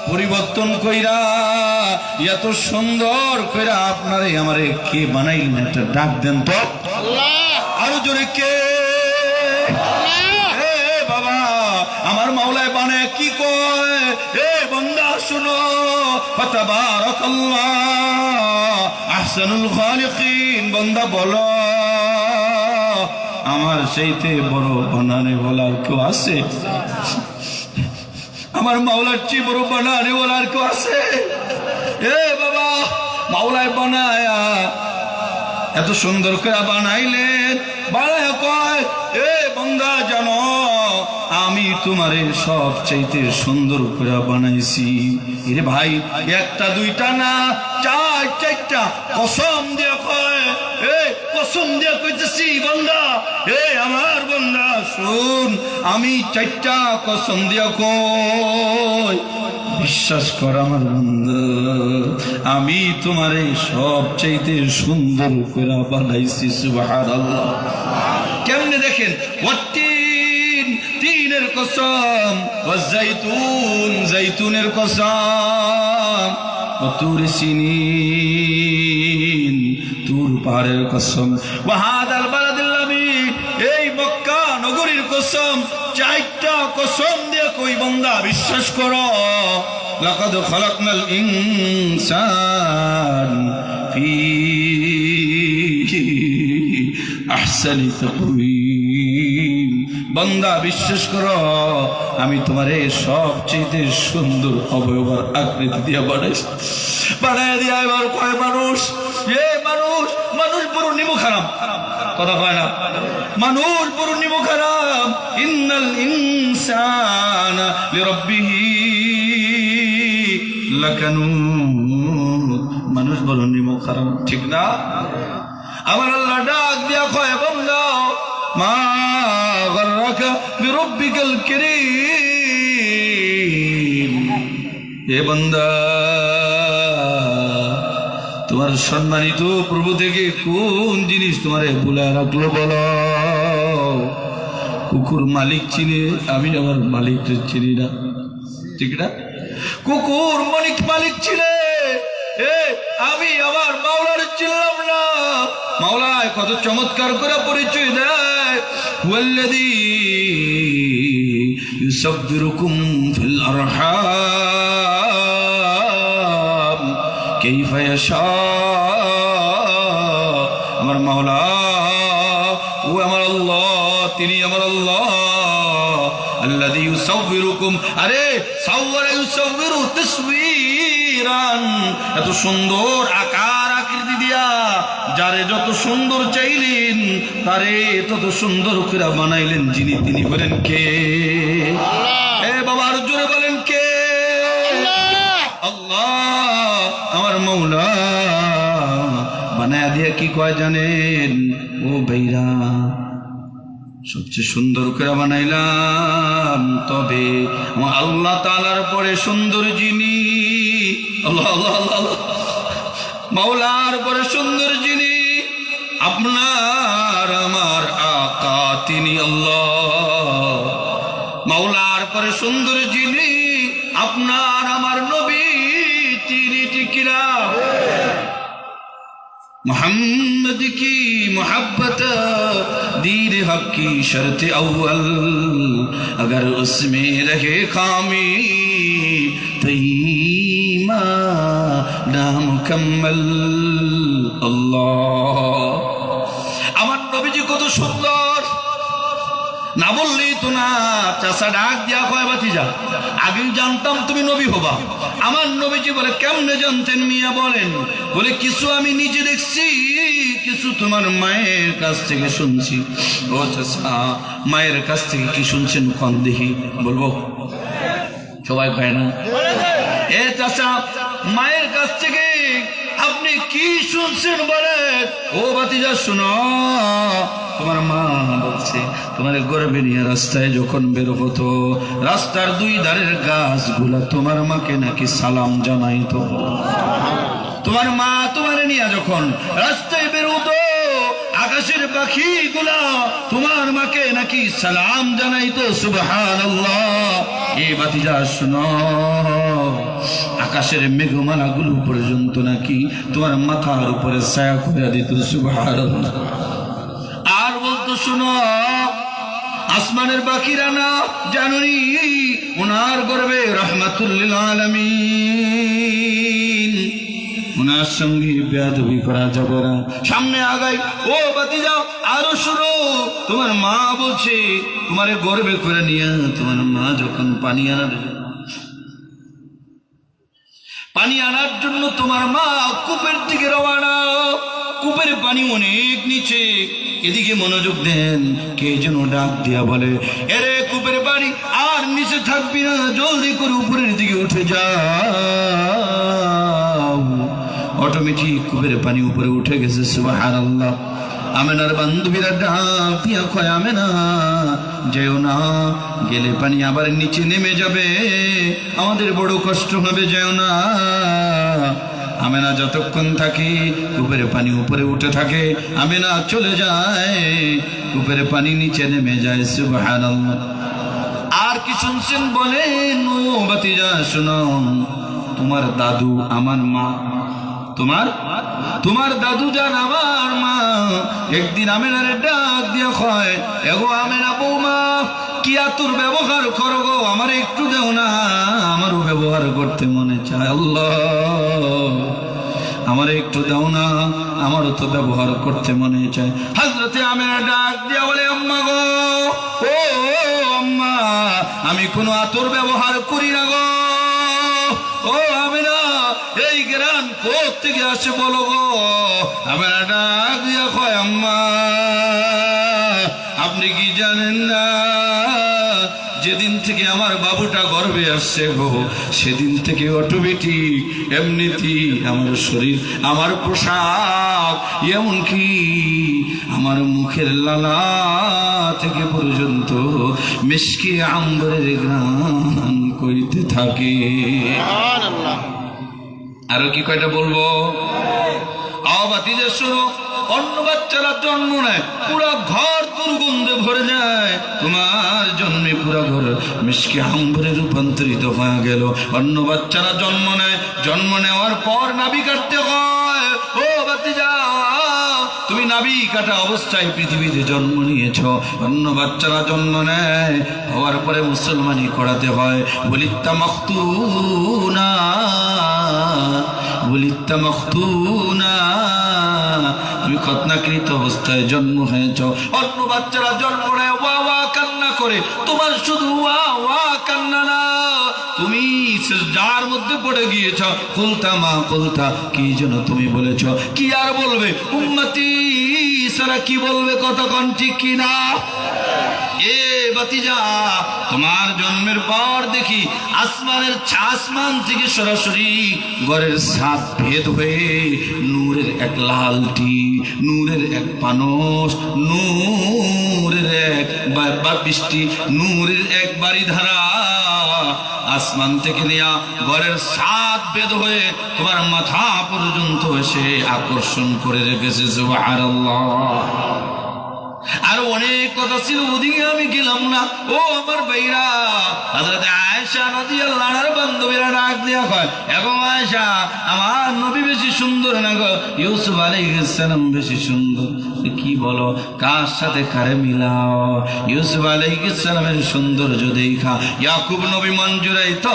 পরিবর্তন কইরা এত সুন্দর কইরা আপনারে আমারে কে বানাইলেন একটা ডাক দেন তো আরো জোরে কে বাবা আমার মাওলায় বানায় কি কয় এ বান্দা শুনো তাবারাকাল্লাহ আহসানুল খালিকিন বান্দা বলো আমার সেইতে বড় বানানে বলার কেউ আছে আমার মাওলার চেয়ে বড় বানানে বলার কেউ আছে এ বাবা মাওলায় বানায়া এত সুন্দর করে বানাইলেন বানায় কয় এ বান্দা জানো আমি তোমারে সব চাইতে সুন্দর করে বানাইছি এরে ভাই একটা দুইটা না চার চারটা কসম দিয়ে কয় এ কসম দিয়ে কইতেছি বান্দা এ আমার বান্দা শুন আমি চারটা কসম দিয়ে কই বিশ্বাস কর আমার বান্দা আমি তোমারে সব চাইতে সুন্দর করে বানাইছি সুবহানাল্লাহ কেমনে দেখেন তিনের কসম ওয়াজাইতুন জাইতুনের কসম তুর সিনিন তুর পাহাড়ের কসম ওয়াহাদাল বালাদিল আমিন এই মক্কা নগরীর কসম চারটা কসম দিয়ে কই বান্দা বিশ্বাস করো লাকাদ খালাকনাল ইনসান ফি আহসানি তাকওয়িম বান্দা বিশ্বাস করো আমি তোমারে সবচেয়ে সুন্দর অবয়ব আকৃতি দিয়ে বানাইছি বানায় দিয়া এবার কয় মানুষ এ মানুষ মানুষ পুরো নিমুখ হারাম কথা কয় না মানুষ পুরো নিমুখ হারাম ইন্নাল ইনসানা লিরাব্বিহি লাকানুত মানুষ বড় নিমুখ হারাম ঠিক না আমার আল্লাহ ডাক দিয়া কয় বান্দা মা গররাকা বিরব্বিকাল কারীম এ বান্দা তোমার সম্মানিত প্রভু থেকে কোন জিনিস তোমারে ভুলায় রাখলো বলো কুকুর মালিক চিনে আমি আমার মালিককে চিনি না ঠিক না কুকুর মালিক চিনে আমি আমার মাওলার চিনলাম না মাওলায় কত চমৎকার করে পরিচয় দেয় ওয়াল্লাযী ইউসাব্বিরুকুম ফিল আরহাম কাইফা ইয়াশা আমার মাওলা ও আমার আল্লাহ তিনি আমার আল্লাহ আল্লাযী ইউসাব্বিরুকুম আরে সাওয়ারা ইউসাব্বিরু তাসবীরান এত সুন্দর আকার আকৃতি দিয়া যারে যত সুন্দর চাইলেন তারে তত সুন্দর করে বানাইলেন যিনি তিনি বলেন কে আল্লাহ এ বাবার জোরে বলেন কে আল্লাহ আল্লাহ আমার মাওলা বানায়া দিয়ে কি কয় জানেন ও ভাইরা সবচেয়ে সুন্দর করে বানাইলাম তবে আমার আল্লাহ তাআলার পরে সুন্দর যিনি আল্লাহ আল্লাহ আল্লাহ মাওলার পরে সুন্দর যিনি আপনার আমার আকা তিনি আল্লাহ মাওলার পরে সুন্দর যিনি আপনার আমার নবী তিনি টিকিরা मोहम्मद की मोहब्बत दीन हक की शर्त अव्वल अगर उसमें रहे खामी तो ईमान नामुकम्मल अल्लाह আমার নবীজি কত সুন্দর না বললেই তো না চাষা ডাক দিয়া কয় ভাতিজা আগে জানতাম তুমি নবী হবা আমার নবীজি বলে কেমনে জানতেন মিয়া বলেন বলে কিছু আমি নিজে দেখছি কিছু তোমার মায়ের কাছ থেকে শুনছি ও চাষা মায়ের কাছ থেকে কি শুনছেন কোন দেখি বলবো সবাই কয় না এ চাষা মায়ের কাছ থেকে আপনি কি শুনছেন বলে ও ভাতিজা শুনো তোমার মা বলছে তোমার গর্বে নিয়ে রাস্তায় যখন বের হতো রাস্তার দুই ধারের গাছগুলা তোমার মাকে নাকি সালাম জানাইতো তোমার মা তোমার নিয়ে যখন রাস্তায় বের হতো আকাশের পাখিগুলা তোমার মাকে নাকি সালাম জানাইতো সুবহানাল্লাহ এই ভাতিজা শুনো আকাশের মেঘমালাগুলো পর্যন্ত নাকি তোমার মাথার উপরে ছায়া করে দিত। সুবহানাল্লাহ। আর বলতো শোনো, আসমানের বাকিরা না জানুনি ওনার গর্বে রাহমাতুল লিল আলামিন, ওনার সঙ্গে বেয়াদবি করা যাবে না। সামনে আগাই, ও বাতি যাও, আরো শুনো, তোমার মা বলছে তোমার গর্বে করে নিয়ে তোমার মা যখন পানি আনার জন্য তোমার মা কূপের দিকে রওনা, কূপের পানি অনেক নিচে, এদিকে মনোযোগ দেন, কে যেন ডাক দিয়া বলে, এরে কূপের পানি আর নিচে থাকবি না, জলদি করে উপরের দিকে উঠে যাও। অটোমেটিক কূপের পানি উপরে উঠে গেছে। সুবহানাল্লাহ। আমেনার বান্ধবীরা ডাক দিয়া কয়, আমেনা যেও না, গেলে পানি আবার নিচে নেমে যাবে, আমাদের বড় কষ্ট হবে, যেও না। আমেনা যতক্ষণ থাকে কূপের পানি উপরে উঠে থাকে, আমেনা চলে যায়, কূপের পানি নিচে নেমে যায়। সুবহানাল্লাহ। আর কি শুনছেন বলেন, ও বাতিজা শোনো, তোমার দাদু আমার মা, তোমার দাদু যান আমার মা, একদিন আমেনারে ডাক দিয়া কয়, এগো আমেনা বৌমা, কি আতুর ব্যবহার করো গো, আমার একটু দেও না, আমারও ব্যবহার করতে মনে চায়। আল্লাহ, আমার একটু দাও না, আমারও তো ব্যবহার করতে মনে চায়। হযরতে আমেনা ডাক দিয়া বলে, আম্মা গো, ও আম্মা, আমি কোনো আতুর ব্যবহার করি না গো। ও আমেনা, এই গ্রান কোথা থেকে আসে বলো গো? আমেনা ডাক দিয়া কয়, আম্মা আপনি কি জানেন না, যেদিন থেকে আমার বাবুটা গর্ভে আসছে গো, সেদিন থেকে অটোমেটিক এমনিতেই আমার শরীর, আমার পোশাক, এমনকি আমার মুখের লালা থেকে পর্যন্ত মিশকে আম্বরের গ্রান কইতে থাকে। আরো কি কয়টা বলবো? আবাতিদের শুনো, অন্য বাচ্চারা জন্ম নেয়, পুরা ঘর দুর্গন্ধে ভরে যায়, তোমার জন্মে পুরা ঘর মিশকে আম্বরে রূপান্তরিত হয়ে গেল। অন্য বাচ্চারা জন্ম নেয়, জন্ম নেওয়ার পর নাভি কাটতে হয়। ও বাতিজা, তুমি নাভি কাটা অবস্থায় পৃথিবীতে জন্ম নিয়েছ, অন্য বাচ্চারা জন্ম নেয়, হওয়ার পরে মুসলমানি করাতে হয়। বলিত্তা মখতুনা, বলিত্তা মখতুনা, তুমি খতনাকৃত অবস্থায় জন্ম হয়েছ। অন্য বাচ্চারা জন্ম নেয়, ওয়া ওয়া কান্না করে, তোমার শুধু ওয়া ওয়া কান্না না, তুমি যার মধ্যে পড়ে গিয়েছ, কুলতা মা কুলতা, কি যেন তুমি বলেছ, কি আর বলবে, উম্মতি সারা কি বলবে, কতক্ষণ ঠিক কিনা? এ বাতিজা, তোমার জন্মের পর দেখি আসমান থেকে সরাসরি ঘরের ছাদ ভেদ হয়ে নূরের এক লালটি, নূরের এক পানস, নূরের এক বৃষ্টি, নূরের এক বাড়িধারা আসমান থেকে নিয়া ঘরের ছাদ ভেদ হয়ে তোমার মাথা পর্যন্ত এসে আকর্ষণ করে রেখেছে। সুবহানাল্লাহ। আর অনেক কথা ছিল, ওদিকে আমি গেলাম না। ও আমার ভাইরা, হযরত আয়েশা রাদিয়াল্লাহু আনহার বান্ধবীরা ডাক দিয়া কয়, এবং আয়েশা, আমার নবী বেশি সুন্দর না গো, ইউসুফ আলাইহিস সালাম বেশি সুন্দর। কি বলো, কার সাথে কারে মিলাও? ইউসুফ আলাইহিস সালামের সৌন্দর্য দেখা ইয়াকুব নবী মন জুড়াইতো,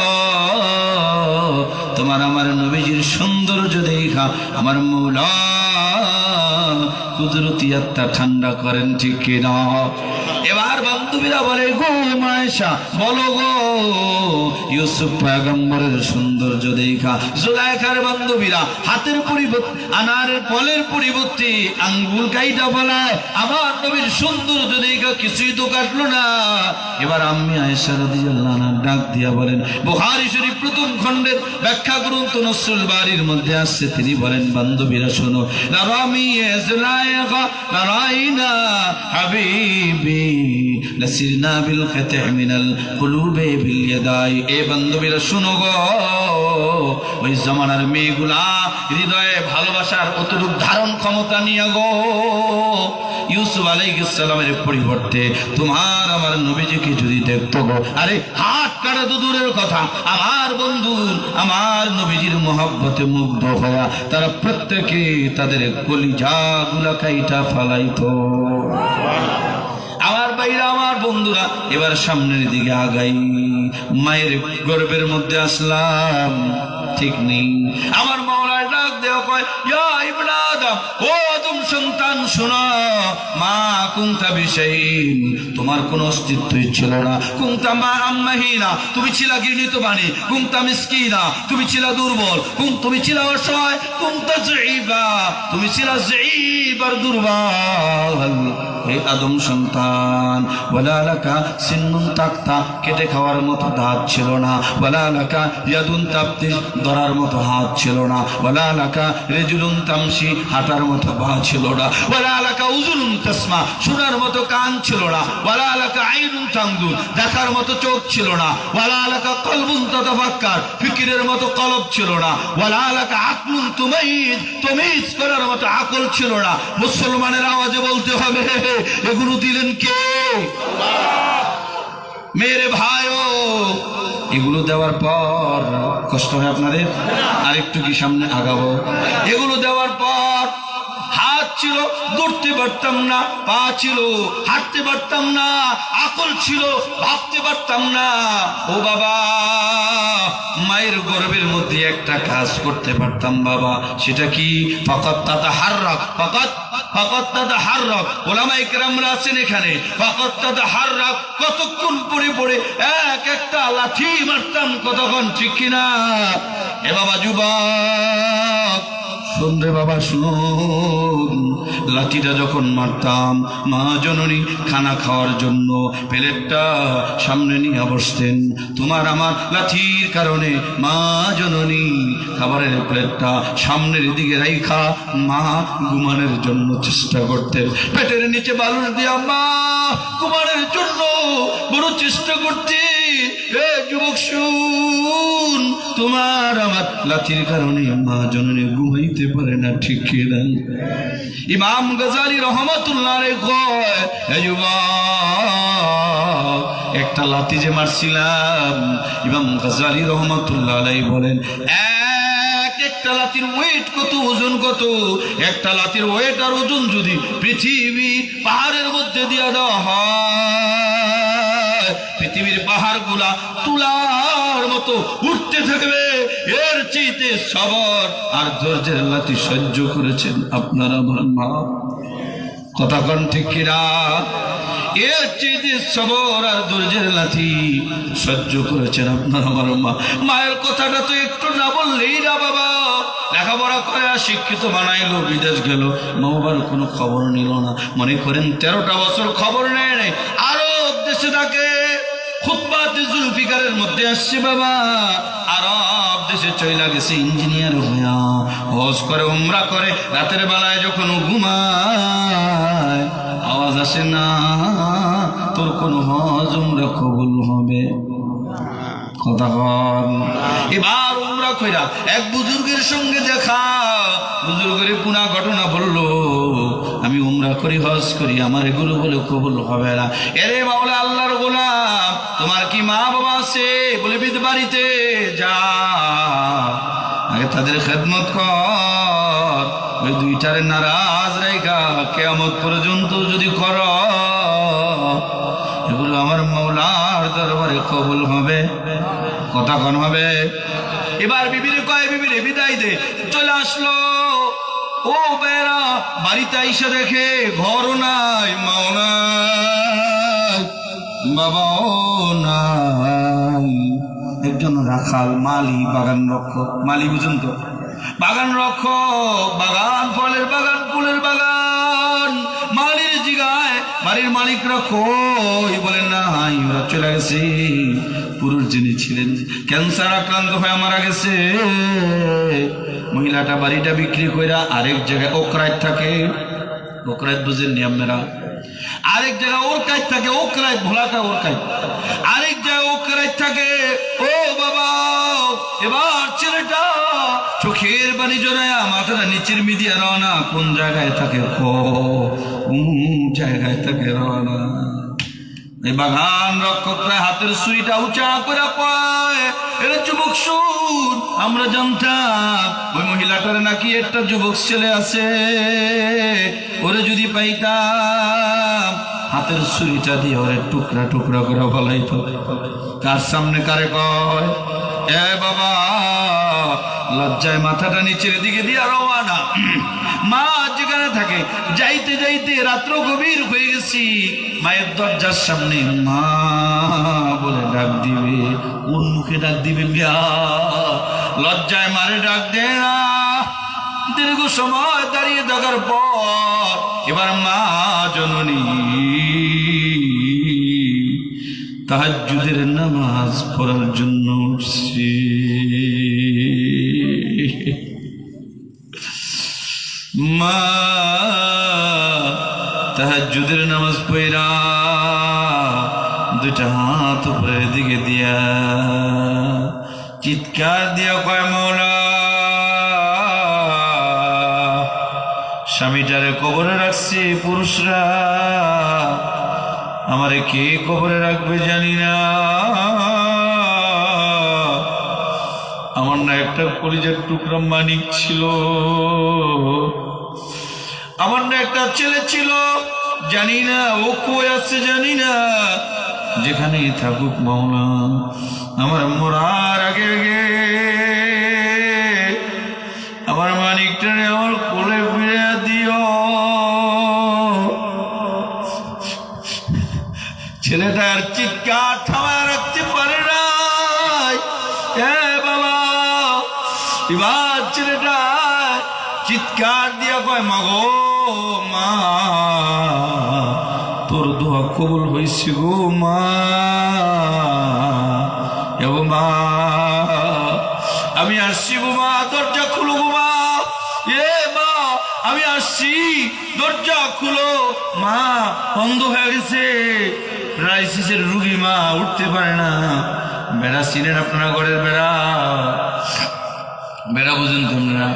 তোমার আমার নবীজির সৌন্দর্য দেখা আমার মওলা কুদরতি আত্মা ঠান্ডা করেন, ঠিক কিনা? এবার বান্ধবীরা বলে, গো আয়েশা বলো গো, ইউসুফ পয়গম্বরের সৌন্দর্য দেখা জুলাইখার বান্ধবীরা হাতের পরিবর্তে, আনারের ফলের পরিবর্তে আঙ্গুল কাইটা বলায়, আমার নবীর সৌন্দর্য দেখা কিছুই তো কাটলো না। এবার আম্মি আয়েশা রাদিয়াল্লাহু আনহা ডাক দিয়া বলেন, বুখারী শরীফ প্রথম খণ্ডের ব্যাখ্যা গ্রন্থ নসরুল বারীর মধ্যে আসছে, তিনি বলেন, বান্ধবীরা শোনো, রামি ইসলাইগা রাইনা হাবিবি লাসিরনা বিল খাতা মিনাল কুলুবে বিল ইয়াদাই। এ বান্ধবীরা শোনো গো, ওই জামানার মেয়েগুলা হৃদয়ে ভালোবাসার অতটুক ধারণ ক্ষমতা নিয়ে গো ইউসুফ আলাইহিস সালামের পরিবর্তে তোমার আমার নবীজিকে যদি দেখতো গো, আরে হাত কাটা তো দূরের কথা, আমার বন্ধু আমার নবীজির মহব্বতে মুগ্ধ হয়ে তারা প্রত্যেকে তাদের কলিজাগুলা কাইটা ফালাইতো। আমার ভাইরা আমার বন্ধুরা, এবার সামনের দিকে আগাই, মায়ের গর্ভের মধ্যে আসলাম, ঠিক নেই। আমার মাওলার ডাক দেওয়া কয়, ইয়া ইবনে আদম, ও আদম সন্তান শোনো, মা কুনতা বিশাইইন, তোমার কোনো অস্তিত্বই ছিল না। কুনতা মা আম্মাহিনা, তুমি ছিলা ঘৃণিত বাণী। কুনতা মিসকিনা, তুমি ছিলা দুর্বল। তুমি ছিলা অসহায়। কুনতা যায়ীবা, তুমি ছিলা যায়ীব আর দুর্বল। হে আদম সন্তান, ওয়ালা লাকা সিন্নুন তাকতা, কেটে খাওয়ার মতো দাঁত ছিল না। ওয়ালা লাকা ইয়াদুন তাবতি, ধরার মতো হাত ছিল না। ওয়ালা লাকা রিজলুন তামশি, হাঁটার মতো পা ছিল না। ওয়ালা লাকা উযুনুন তাসমা, শোনার মতো কান ছিল না। ওয়ালা লাকা আইনুন তামদুর, দেখার মতো চোখ ছিল না। ওয়ালা লাকা কলবুন তাতাফাক্কার, ফিকিরের মতো কলব ছিল না। ওয়ালা লাকা আকলুন তুমাইজ, তমিজ করার মতো আকল ছিল না। মুসলমানের আওয়াজে বলতে হবে, এগুলো দিলেন কে? মেরে ভাইও, এগুলো দেওয়ার পর কষ্ট হয় আপনাদের? আরেকটু কি সামনে আগাবো? এগুলো দেওয়ার পর হাত ছিল, ধরতে পারতাম না। পা ছিল, হাঁটতে পারতাম না। আকল ছিল, ভাবতে পারতাম না। ও বাবা, মায়ের গর্ভের মধ্যে একটা কাজ করতে পারতাম বাবা, সেটা কি? ফাকাত তাতাহাররাক, ফাকাত তাতাহাররাক। ওলামায়ে কেরামরা আছেন এখানে। ফাকাত তাতাহাররাক, কতক্ষণ পরে পরে এক একটা লাঠি মারতাম, কতক্ষণ, ঠিক কিনা? এ বাবা যুবক, শুন রে বাবা শুন, লাঠিটা যখন মারতাম, মা জননী খানা খাওয়ার জন্য প্লেটটা সামনে নিয়ে বসতেন। তোমার আমার লাঠির কারণে মা জননী খাবারের প্লেটটা সামনের দিকে রাইখা মা ঘুমানোর জন্য চেষ্টা করতেন। পেটের নিচে বালুর দিয়া মা ঘুমানোর জন্য বড় চেষ্টা করতে। এ যুবক শুন, তোমার আমার লাঠির কারণে মা জননী ঘুমাইতে পারে না, ঠিক কিনা? ইমাম গাজালি রহমাতুল্লাহ আলাইহি কয়, হে যুবক, একটা লাঠি যে মারছিলাম, ইমাম গাজালি রহমাতুল্লাহ আলাইহি বলেন, একটা লাঠির ওয়েট কত, ওজন কত? একটা লাঠির ওয়েট আর ওজন যদি পৃথিবী পাহাড়ের মধ্যে দিয়ে দেওয়া হয়, পৃথিবীর পাহাড় গুলা তুলার মতো উঠতে থাকবে। এর চেয়ে সবর আর ধৈর্যের লাঠি সহ্য করেছেন আপনারা আমার মা। কথা কন ঠিক কিনা? এর চেয়ে সবর আর ধৈর্যের লাঠি সহ্য করেছেন আপনার আমার মা। মায়ের কথাটা তো একটু না বললেই না বাবা। লেখাপড়া করে শিক্ষিত বানাইলো, বিদেশ গেল, মা বাবার কোনো খবর নিল না। মনে করেন 13টা বছর খবর নেয় নাই, আরব দেশে থাকে। খুতবাতে জুলফিকারের মধ্যে আসছে বাবা, আরব দেশে চইলা গেছে ইঞ্জিনিয়ার হইয়া, হজ করে উমরা করে। রাতের বেলায় যখন ঘুমায় আওয়াজ আসে না, তোর কোন হজ উমরা কবুল হবে। কথা বল। এবার উমরা কইরা এক বুজুর্গের সঙ্গে দেখা, বুজুর্গের পুনা ঘটনা বললো, আমি উমরা করি, হজ করি, আমার এগুলো বলে কবুল হবে না। এরে মাওলা আল্লাহর গোলাম, তোমার কি মা বাবা আছে? বলে বাড়িতে যা, আগে তাদের খেদমত কর। ওই দুইটারে নারাজ রাইখা কিয়ামত পর্যন্ত যদি কর, এগুলো আমার মাওলার দরবারে কবুল হবে। কথা কোন হবে? এবার বিবিরে কয়, বিবিরে বিদায় দে। চলে আসলো। ও বেড়া, বাড়িতে আইসা দেখে ঘরও নাই, মাও নাই, বাবাও নাই। একজন রাখাল, মালি, বাগান রক্ষক। মালি বুঝুন তো? বাগান রক্ষক, বাগান, ফলের বাগান, ফুলের বাগান। মালির জিগায় বাড়ির মালিকরা কই? বলেন না, ওরা চলে গেছে। পুরুষ যিনি ছিলেন ক্যান্সার আক্রান্ত হয়ে মারা গেছে। মহিলাটা বাড়িটা বিক্রি কইরা আরেক জায়গায় ওকরাইত থাকে। ওকরাইত বুঝেননি আপনারা? আরেক জায়গায় ওরকাইত থাকে, ওকরাইত, ভোলাটা ওরকাইত। আরেক জায়গায় ওকরাইত থাকে। ও বাবা, এবার ছেলেটা চোখের বাণী জড়ায়া মাথাটা নিচের মিদিয়া রওনা। কোন জায়গায় থাকে? জায়গায় থাকে রওনা। এই বাগান রক্ষকরা হাতের সুইটা উঁচা করে কয়, এর যুবক শুন, আমরা জানতাম ওই মহিলাটার নাকি একটা যুবক ছেলে আছে, ওরে যদি পাইতাম হাতের ছুরিটা দিয়ে ওরে টুকরা টুকরা করে ফলাইতো। কার সামনে কারে কয়? এ বাবা, লজ্জায় মাথাটা নিচের দিকে দিয়ে রওনা। মা যেখানে থাকে, যাইতে যাইতে রাত্র গভীর হয়ে গেছি, মায়ের দরজার সামনে মা বলে ডাক দিবে, কোন মুখে ডাক দিবে? মিয়া লজ্জায় মারে ডাক দে না। দীর্ঘ সময় দাঁড়িয়ে থাকার পর এবার মা জননী তাহাজ্জুদের নামাজ পড়ার জন্য উঠছে। মা তাহাজ্জুদের নামাজ পড়া দুইটা হাত উপরের দিকে দিয়া চিৎকার দিয়া কয়, মওলা, স্বামীটারে কবরে রাখছে পুরুষরা, আমারে কে কবরে রাখবে জানি না। আমার না একটা কলিজার টুকরা মানিক ছিল, আমার না একটা ছেলে ছিল, জানি না ও কই আছে, জানি না। যেখানে থাকুক মাওলা, আমার মরার আগে আগে আমার মানিকটারে আমার কোলে ফিরে দিও। ছেলেটার চিৎকার থামায় রাখতে পারে নাই। এ বাবা, এবার ছেলেটা চিৎকার দিয়া কয়, মাগো মা, তোর দোয়া কবুল হয়েছে গো মা। এবং মা, আমি আসছি গো মা, দরজা খুলো গো মা। এ মা, আমি আসছি, দরজা খুলো। মা অন্ধ হয়ে গেছে, রাইসিসের রুগী মা, উঠতে পারে না। বেড়া চিনেন আপনারা? ঘরের বেড়া, বেড়া বুঝেন তোমরা?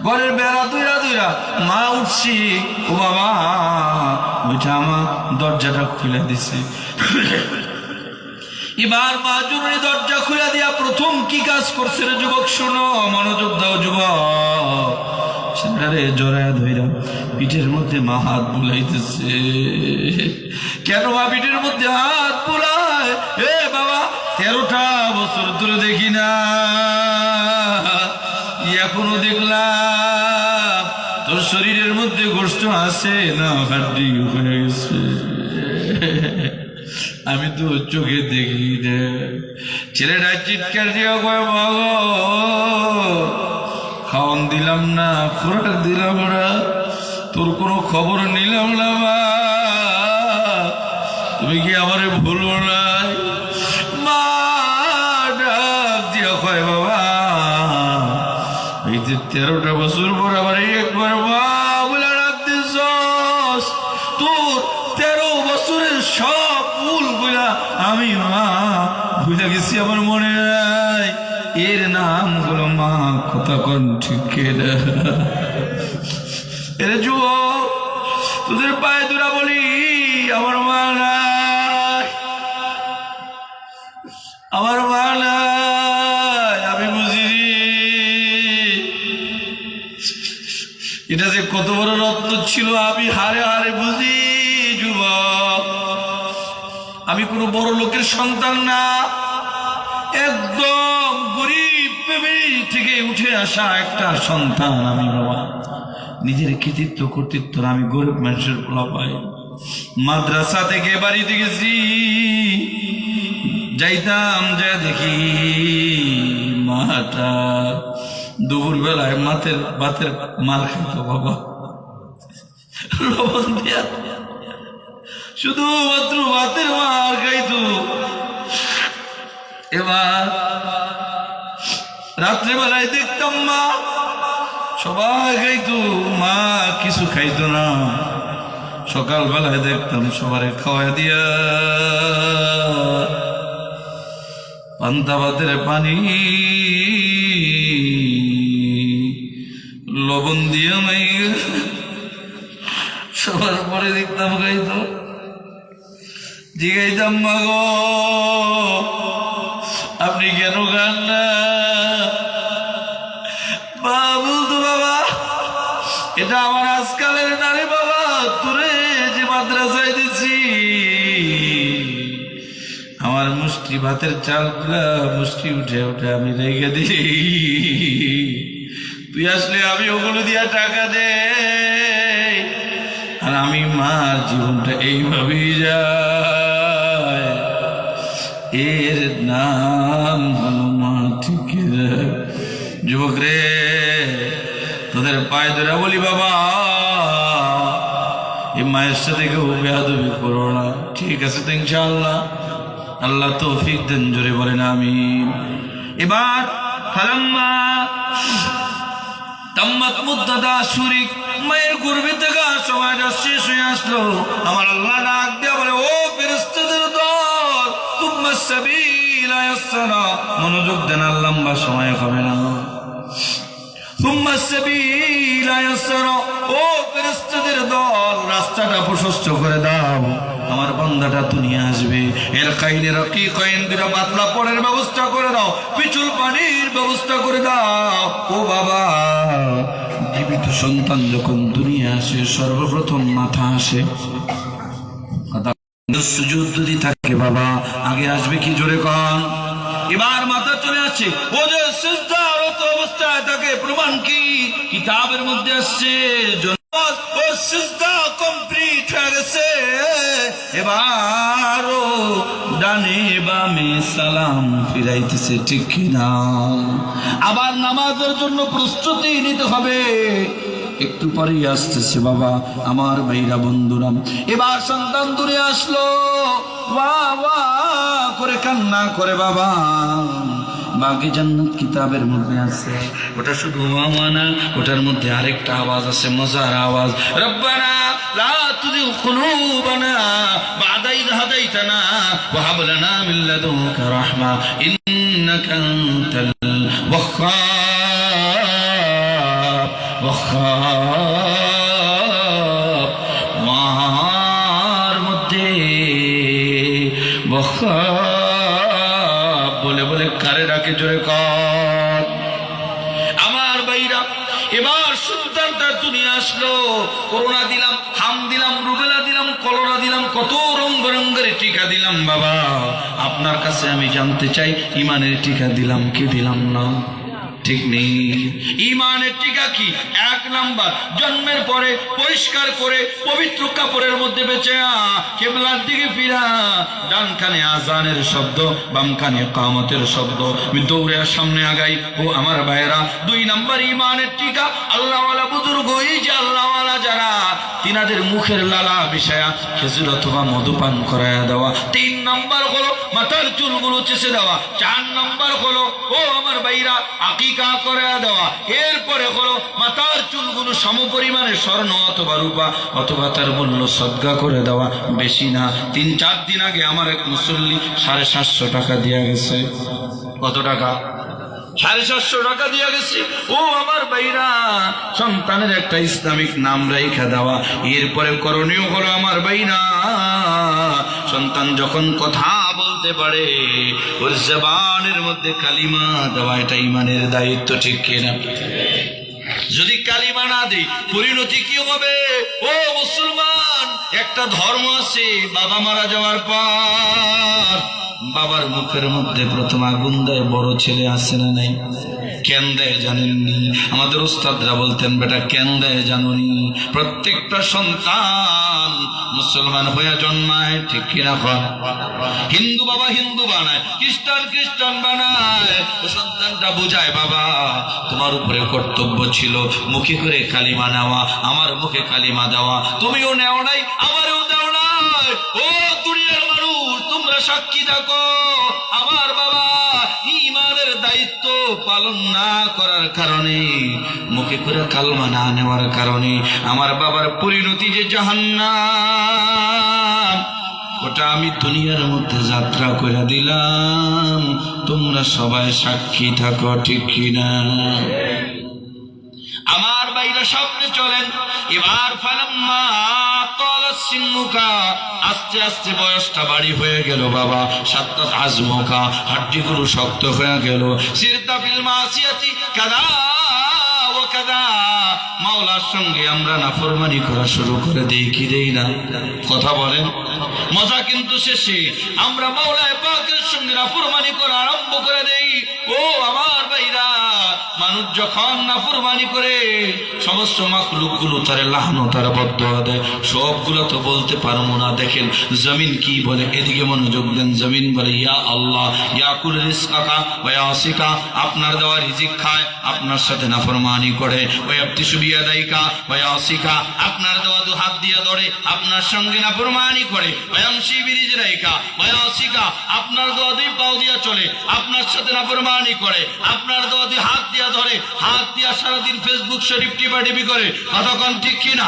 ঘরের বেড়া দুইরা দুইরা মা উঠছি। ও বাবা, ওইটা আমার দরজাটা খুলে দিছে। এবার মা জরুরি দরজা খুলে দিয়া প্রথম কি কাজ করছে রে যুবক? শোনো, মনোযোগ দাও যুবক। ছেলেটারে জড়ায়া ধইরা পিঠের মধ্যে মা হাত বুলাইতেছে। কেন মা পিঠের মধ্যে হাত বুলায়? এ বাবা, 13টা বছর ধরে দেখি না, এখনো দেখলাম তোর শরীরের মধ্যে গোশত আছে না হাড্ডি হয়ে গেছে? আমি তো চোখে দেখি রে। ছেলেটা চিৎকার দিয়ে কয়, বাবা, খাওয়ান দিলাম না, খোরাক দিলাম না, তোর কোনো খবর নিলাম না মা, তুমি কি আমারে ভুলো নাই? মা ডাক দিয়া কয়, বাবা, এই যে 13টা বছর পর আবার একবার মা বলে ডাক দিছস, তোর 13 বছরের সব ভুল গুলা আমি মা ভুলে গেছি, আমার মনে নাই। এর নাম হলো মা। কথা কোন ঠিক না? এর যুবক, তোদের পায়ে দুরা বলি, আমার মা নাই, আমার মা নাই। আমি বুঝি এটা যে কত বড় রত্ন ছিল, আমি হারে হারে বুঝি যুবক। আমি কোনো বড় লোকের সন্তান না, একদম গরিব ফ্যামিলি থেকে উঠে আসা একটা সন্তান আমি বাবা। নিজের কৃতিত্ব কর্তৃত্ব আমি গরিব মানুষের পোলা পাই। মাদ্রাসা থেকে বাড়িতে গেছি, যাইতাম, যা দেখি মাটা দুপুর বেলায় ভাতের মার খাইত বাবা, লবণ দিয়া শুধুমাত্র ভাতের মার খাইত। এবার রাত্রেবেলায় দেখতাম মা সবাই খাইতো, মা কিছু খাইতো না। সকালবেলায় দেখতাম সবারে খাওয়া দিয়া পান্তা ভাতের পানি লবণ দিয়ে মাই সবার পরে দেখতাম গাইতো জিগাইতাম মা গো আপনি কেন গান না? বলতো বাবা এটা আমার আজকালের নারী বাবা, তোরে যে মাদ্রাসায় দিছি আমার মুষ্টি ভাতের চালগুলা মুষ্টি উঠে উঠে আমি রেখে দিই, তুই আসলে আমি ওগুলো দিয়া টাকা দে, আর আমি মার জীবনটা এইভাবেই যায়। এর নাম হলো মা। ঠিক যুবক রে, তোদের পায়ে ধরে বলি বাবা এই মায়ের সাথে কেউ বেয়াদবি করো না, ঠিক আছে তো ইনশাআল্লাহ? আল্লাহ তৌফিক দেন, জোরে বলেন আমিন। এবার ফালাম্মা তাম্মাত মুদ্দাতা শুরিক, মায়ের গর্ভে থেকে সময়টা শেষ হয়ে আসলো, আমার আল্লাহ ডাক দেয়া বলে ও ফেরেশতাদের দল তুম্মা সাবিলা ইয়াসরা, মনোযোগ দেন আর লম্বা সময় হবে না। তুম্মা সাবিলা ইয়াসরা, ও ফেরেশতাদের দল রাস্তাটা প্রশস্ত করে দাও, আমার বান্দাটা দুনিয়া আসবে। এর কাইনে রাকিকাইন দুটা পাতলা পড়ের ব্যবস্থা করে দাও, পিছল পানির ব্যবস্থা করে দাও। ও বাবা, জীবিত সন্তান যখন দুনিয়া আসে সর্বপ্রথম মাথা আসে, সুযোগ যদি থাকে বাবা আগে আসবে কি? জোরে কন। এবার মাথা চলে আসছে, ও যে সিজদারত অবস্থায় থাকে, প্রমাণ কি? কিতাবের মধ্যে আসছে ও সিজদা কমপ্লিট হয়ে গেছে, এবার ডানে বামে সালাম ফিরাইতেছে, ঠিক কিনা? আবার নামাজের জন্য প্রস্তুতি নিতে হবে, একটু পরেই আসতেছে বাবা আমার ভাইরা বন্ধুরা। এবার সন্তান দূরে আসলো, ওয়া ওয়া করে কান্না করে বাবা, বাকি জান্নাত কিতাবের মধ্যে আছে, ওটা শুধু ওয়া না, ওটার মধ্যে আরেকটা আওয়াজ আছে, মজার আওয়াজ, রব্বানা লা তুযিগ কুলুবানা বা'দা ইয হাদাইতানা ওয়া হাব লানা মিন লাদুনকা রাহমা ইন্নাকা আনতাল ওয়াহ্হাব ওয়াহ্হাব। মার মধ্যে ওয়াহ্হাব বলে বলে কারে ডাকে, জোরে কর। আমার ভাইরা, এবার সন্তানটা দুনিয়া আসলো, করোনা দিলাম, হাম দিলাম, রুবেলা দিলাম, কলেরা দিলাম, কত রং বেরঙ্গের টিকা দিলাম বাবা। আপনার কাছে আমি জানতে চাই ইমানের টিকা দিলাম কি দিলাম না? ঠিক নেই। ইমানের টিকা কি? 1 নাম্বার, জন্মের পরে পরিষ্কার করে পবিত্র কাপড়ের মধ্যে বেঁচে কিবলার দিকে ফিরা, ডান কানে আজানের শব্দ, বাম কানে ইকামতের শব্দ, আমি দৌড়ে সামনে আগাই। ও আমার ভাইয়েরা, 2 নাম্বার ইমানের টিকা, আল্লাহওয়ালা বুজুর্গ, এই যে আল্লাহওয়ালা যারা, তিনাদের মুখের লালা বিষয়া খেজুর অথবা মধুপান করায়া দেওয়া। 3 নাম্বার হলো মাথার চুলগুলো চেষে দেওয়া। 4 নাম্বার হলো ও আমার ভাইরা আকিকা করায়া দেওয়া। এরপরে হলো মাথার চুলগুলো সমপরিমাণে স্বর্ণ অথবা রূপা অথবা তার মূল্য সদকা করে দেওয়া, বেশি না। 3-4 দিন আগে আমার এক মুসল্লি 750 টাকা দিয়া গেছে। কত টাকা? 750 টাকা দিয়া গেছে। ও আমার ভাইরা, সন্তানের একটা ইসলামিক নাম রাইখা দেওয়া। এরপরে করণীয় হলো আমার ভাইরা, সন্তান যখন কথা বলতে পারে ওর জবানের মধ্যে কালিমা দেওয়া, এটা ইমানের দায়িত্ব, ঠিক কিনা? যদি কালিমা না দেই পরিণতি কি হবে? ও মুসলমান, একটা ধর্ম আছে, বাবা মারা যাওয়ার পর বাবার মুখের মধ্যে প্রথম আগুন দেয় বড় ছেলে, আছে না নাই? কেন দেয় জানেননি? আমাদের উস্তাদরা বলতেন, বেটা কেন দেয় জানোনি? প্রত্যেকটা সন্তান মুসলমান হয়ে জন্মায়, ঠিক কিনা? হিন্দু বাবা হিন্দু বানায়, খ্রিস্টান খ্রিস্টান বানায়। সন্তানটা বুঝায়, বাবা তোমার উপরে কর্তব্য ছিল মুখে করে কালিমা নেওয়া, আমার মুখে কালিমা দেওয়া, তুমিও নেও নাই, আমারও দেও নাই। ও দুনিয়ার মানুষ, তোমরা সাক্ষী থাকো, আমার বাবা ইমানের দায়িত্ব পালন না করার কারণে, মুখে করে কালমা না নেওয়ার কারণে আমার বাবার পরিণতি যে জাহান্নাম, ওটা আমি দুনিয়ার মধ্যে যাত্রা করে দিলাম, তোমরা সবাই সাক্ষী থাকো, ঠিক কিনা? আমার বাইরা সামনে চলেন। এবার ফালাম্মা তালাস সিন্নুকা, আস্তে আস্তে বয়সটা বাড়ি হয়ে গেল বাবা। সাত্তাত আজমুকা, হাড্ডিগুলো শক্ত হয়ে গেল। সিরতা ফিল মাসিয়াতি কাদা ওয়া কাদা, মাওলার সঙ্গে আমরা নাফরমানি করা শুরু করে দেই কি দেই না? কথা বলেন। মজা কিন্তু শেষে আমরা মাওলায়ে পাকের সঙ্গে নাফরমানি করা আরম্ভ করে দেই। ও আমার ভাইরা, মানুষ যখন নাফরমানি করে সমস্ত মাখলুকগুলো তার লানত আর বদদুয়া দেয়। সবগুলো তো বলতে পারবো না। দেখেন জমিন কি বলে, এদিকে মনোযোগ দেন। জমিন বলে ইয়া আল্লাহ ইয়াকুল রিজকাকা ওয়া ইয়াসিকা, আপনার দেওয়া রিজিক খায়, আপনার সাথে নাফরমানি করে। ওয়া ইয়াবতিশু বিয়াদাইকা ওয়া ইয়াসিকা, আপনার দেওয়া দু হাত দিয়ে ধরে, আপনার সঙ্গে নাফরমানি করে। ওয়া ইয়ামশি বিরিজলাইকা ওয়া ইয়াসিকা, আপনার দেওয়া দুই পাও দিয়ে চলে, আপনার সাথে নাফরমানি করে। আপনার দেওয়া দুই হাত দিয়ে ধরে, হাত দিয়ে সারাদিন ফেসবুক শরীফ টিপাটিপি করে। কতক্ষণ ঠিক কিনা?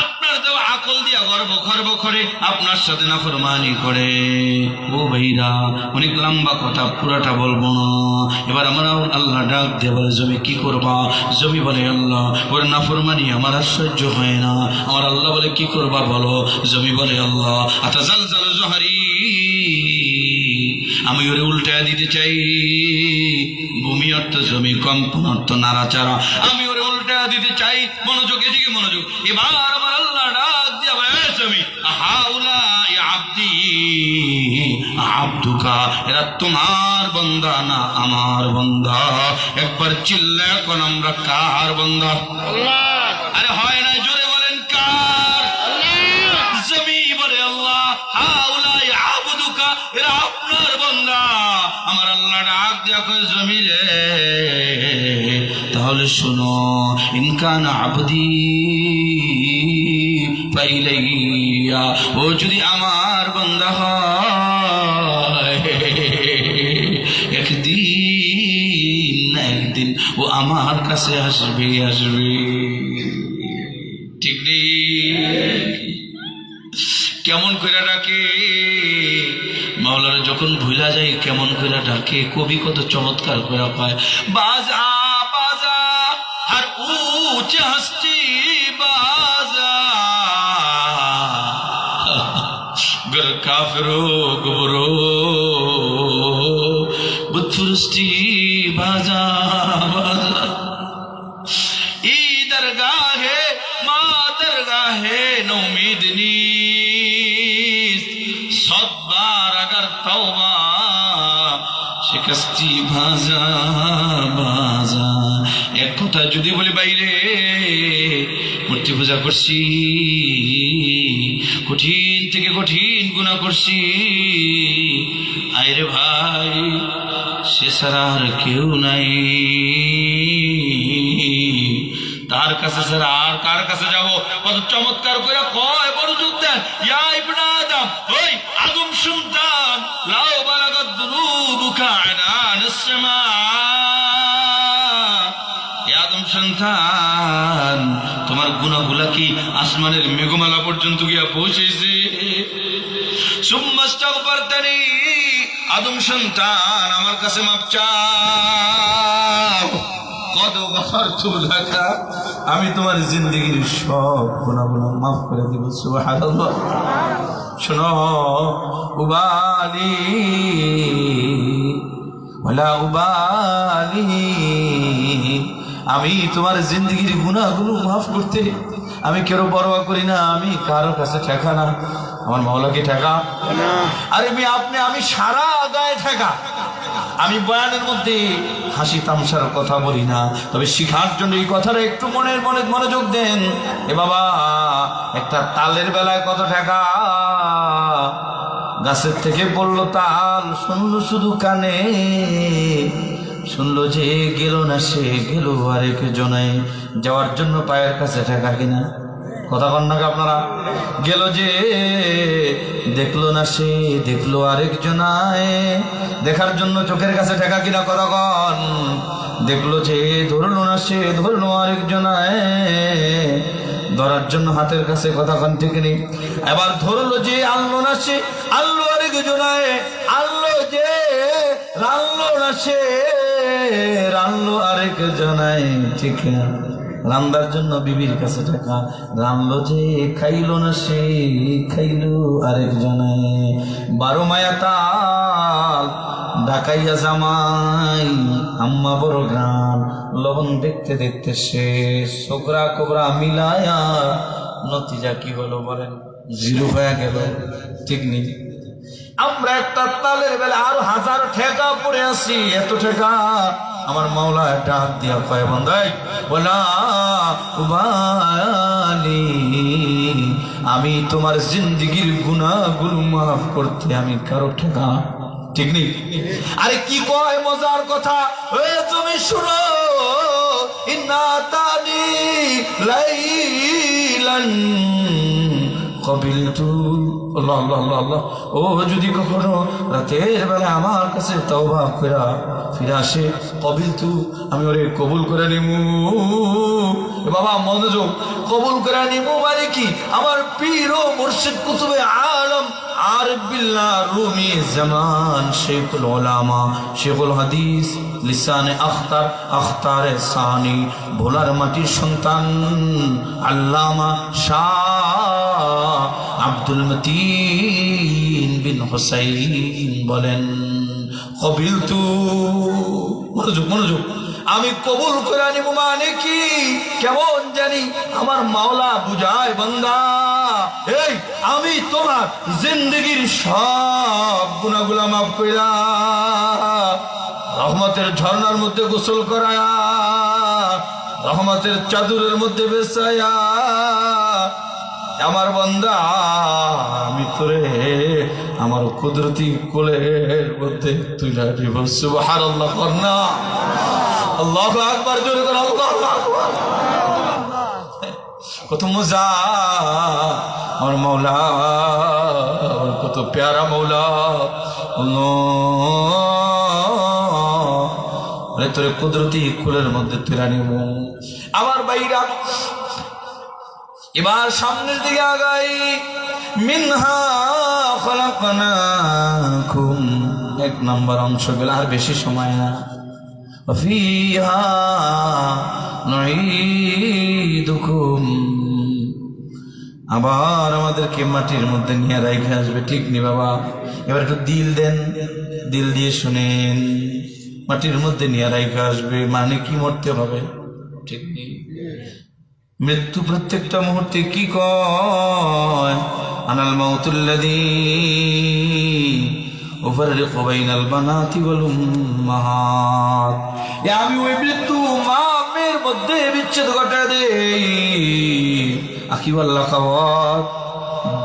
আপনার দেওয়া আকল দিয়া গর্ব করে, আপনার সাথে নাফরমানি করে। ও ভাইরা, অনেক লম্বা কথা, পুরাটা বলবো না। এবার আমরা আল্লাহ ডাক দিয়ে বলে জমি কি করবা? জমি বলে আল্লাহ ওর নাফরমানি আমার আর সহ্য হয় না। আমার আল্লাহ বলে কি করবা বলো? জমি বলে আল্লাহ আতাজালজালু জহরি, আমি ওরে উল্টায় দিতে চাই। ভূমি অর্থ জমি, কম্পন অর্থ নাড়াচাড়া, আমি ওরে উল্টায় দিতে চাই। মনোযোগ, এদিকে মনোযোগ। এবার আমার আল্লাহ ডাক দিয়া বলে জমি হাউলা আব্দি আব্দুকা, এরা তোমার বান্দা না আমার বান্দা? একবার চিল্লা এখন আমরা কার বান্দা? আল্লাহ। আরে হয় না, জোরে বলেন কার? আল্লাহ। জমি বলে আল্লাহ হাউলা আবদুকা, এরা আপনার বান্দা। আমার আল্লাহ ডাক দিয়া কয় জমি রে, তাহলে শোনো, ইনকান আবদি ফাইলাইয়া, ও যদি আমার বান্দা হয়, একদিন না একদিন ও আমার কাছে আসবে। ঠিক নেই? কেমন করে ডাকে মাওলানা, যখন ভুলা যায় কেমন করে ডাকে। কবি কত চমৎকার করে পায়, বাজা বাজা আর উচ্চ হস্তি বাজা, গর কাফিরো গোবরো বুদ্ধুষ্টি বাজা বাজা। ই দরগাহে মা দরগাহে নৌমিদনি, সদবার আগার তওবা শিকস্তি ভাজা বাজা। এক কথা যদি বলি বাইরে, মূর্তি পূজা করছি, কঠিন থেকে কঠিন গুনাহ করছি, আইরে ভাই সে ছাড়া আর কেউ নাই। তার কাছে ছাড়া আর কার কাছে যাব? কত চমৎকার করে কয়, বড় যুগ দেন। ইয়া ইবনে আদম, ওই আদম সন্তান, লাউ বালাগাত দুনুবুকা আনানিস সামা, ইয়া আদম সন্তান, তোমার গুনাহগুলা কি আসমানের মেঘমালা পর্যন্ত গিয়া পৌঁছেছে? সুম্মা আস্তাগফারতানি, আদম সন্তান আমার কাছে মাপ চাও। কত গফারতু লাকা, আমি তোমার জিন্দেগির সব গুনাহগুলো মাফ করে দিব। সুবহানাল্লাহ। শোনো, উবালি ওয়ালা উবালি, আমি তোমার জিন্দেগির গুনাহগুলো মাফ করতে আমি কেউ পরোয়া করি না। আমি কারোর কাছে ঠেকা না। আমার মাওলাকে ঠেকা? আরে আমি সারা গায়ে ঠেকা। আমি বয়ানের মধ্যে হাসি তামসার কথা বলি না, তবে শিখার জন্য এই কথাটা একটু মনোযোগ দেন। এ বাবা, একটা তালের বেলায় কত ঠেকা। গাছের থেকে পড়লো তাল, শুনলো শুধু কানে, শুনলো যে গেল না সে গেল আরেক জনায়। যাওয়ার জন্য পায়ের কাছে ঠেকা কিনা? কথা কন নাকি আপনারা? গেল যে দেখলো না সে দেখলো আরেক জনায়। দেখার জন্য চোখের কাছে ঠেকা কিনা? কথা কন। দেখলো যে ধরলো না সে ধরলো আরেক জনায়। ধরার জন্য হাতের কাছে কতক্ষণ ঠিক নেই। এবার ধরলো যে আনলো না সে, আনলো আরেক জনায়, আনলো যে রানলো না সে, রানলো আরেক জনায়, ঠিক না? রান্দার জন্য বিবির কাছে টাকা, রানলো যে খাইলো না সে, খাইলো আরেক জনায়। 12 মায়া তাল ঢাকাইয়া জামাই, আম্মা বড় গান, লবণ দেখতে দেখতে শেষ, ছোকরা কোবরা মিলায়া নতিজা কি হলো বলেন? 0 হয়ে গেল, ঠিক নেই? আমরা একটা তালের বেলা আরো 1000 ঠেকা পড়ে আছি, এত ঠেকা। আমার মাওলা একটা হাত দিয়া কয়, বন্ধাই বলা উবালি, আমি তোমার জিন্দিগির গুনাহগুলো মাফ করতে আমি কারো ঠেকা, ঠিক নেই? আরে কি কয় মজার কথা, তুমি শুনো, ইন্না তানি লাইলান কবিলতু, আল্লাহ আল্লাহ আল্লাহ আল্লাহ, ও যদি কখনো রাতের বেলা আমার কাছে তওবা কইরা ফিরে আসে, কবিলতু, আমি ওরে কবুল করে নিমু। বাবা মনোযোগ, কবুল করে নিমু মানে কি? আমার পীর ও মুর্শিদ কুতুবে আলম আরিফ বিল্লাহ রুমি জামান শেখুল উলামা শেখুল হাদিস লিসানে আখতার আখতারে সানি ভোলার মাটির সন্তান আল্লামা শাহ আব্দুল মতিন বিন হুসাইন বলেন, কবিলতু, মনোযোগ মনোযোগ, আমি কবুল করে নিব মানে কি? কেমন জানি আমার মাওলা বুঝায়, বান্দা এই আমি তোমার জিন্দেগির সব গুনাহগুলো মাফ কইরা রহমতের ঝর্ণার মধ্যে গোসল করায়া, রহমতের চাদরের মধ্যে বেছায়া, আমার বান্দা আমি তোরে আমার কুদরতি কোলের মধ্যে তুইলা দিব। সুবহানাল্লাহ, করনা আল্লাহু আকবার, জোরে করে আল্লাহু আকবার। কত মজা আমার মাওলা, কত প্যারা মাওলা, তোরে কুদরতি কোলের মধ্যে তুইলা নিব। আমার ভাইরা এবার সামনের দিকে আগাই। মিনহা খালাকনাকুম, 1 নম্বর অংশ গেল, আর বেশি সময় না। ফিহা নুঈদুকুম, আবার আমাদেরকে মাটির মধ্যে নিয়ে রেখে আসবে, ঠিক নি বাবা? এবার একটু দিল দেন, দিল দিয়ে শুনেন, মাটির মধ্যে নিয়ে রেখে আসবে মানে কি? মরতে হবে, ঠিক নেই? মৃত্যু প্রত্যেকটা মুহূর্তে কি কয়? আনাল মাউতুল্লাযী উফাররিকু বাইনাল বানাতি ওয়াল উম্মাহাত, আমি ওই মৃত্যু মা মেয়ের মধ্যে বিচ্ছেদ ঘটায় দেই। আখি ওয়াল আখাওয়াত,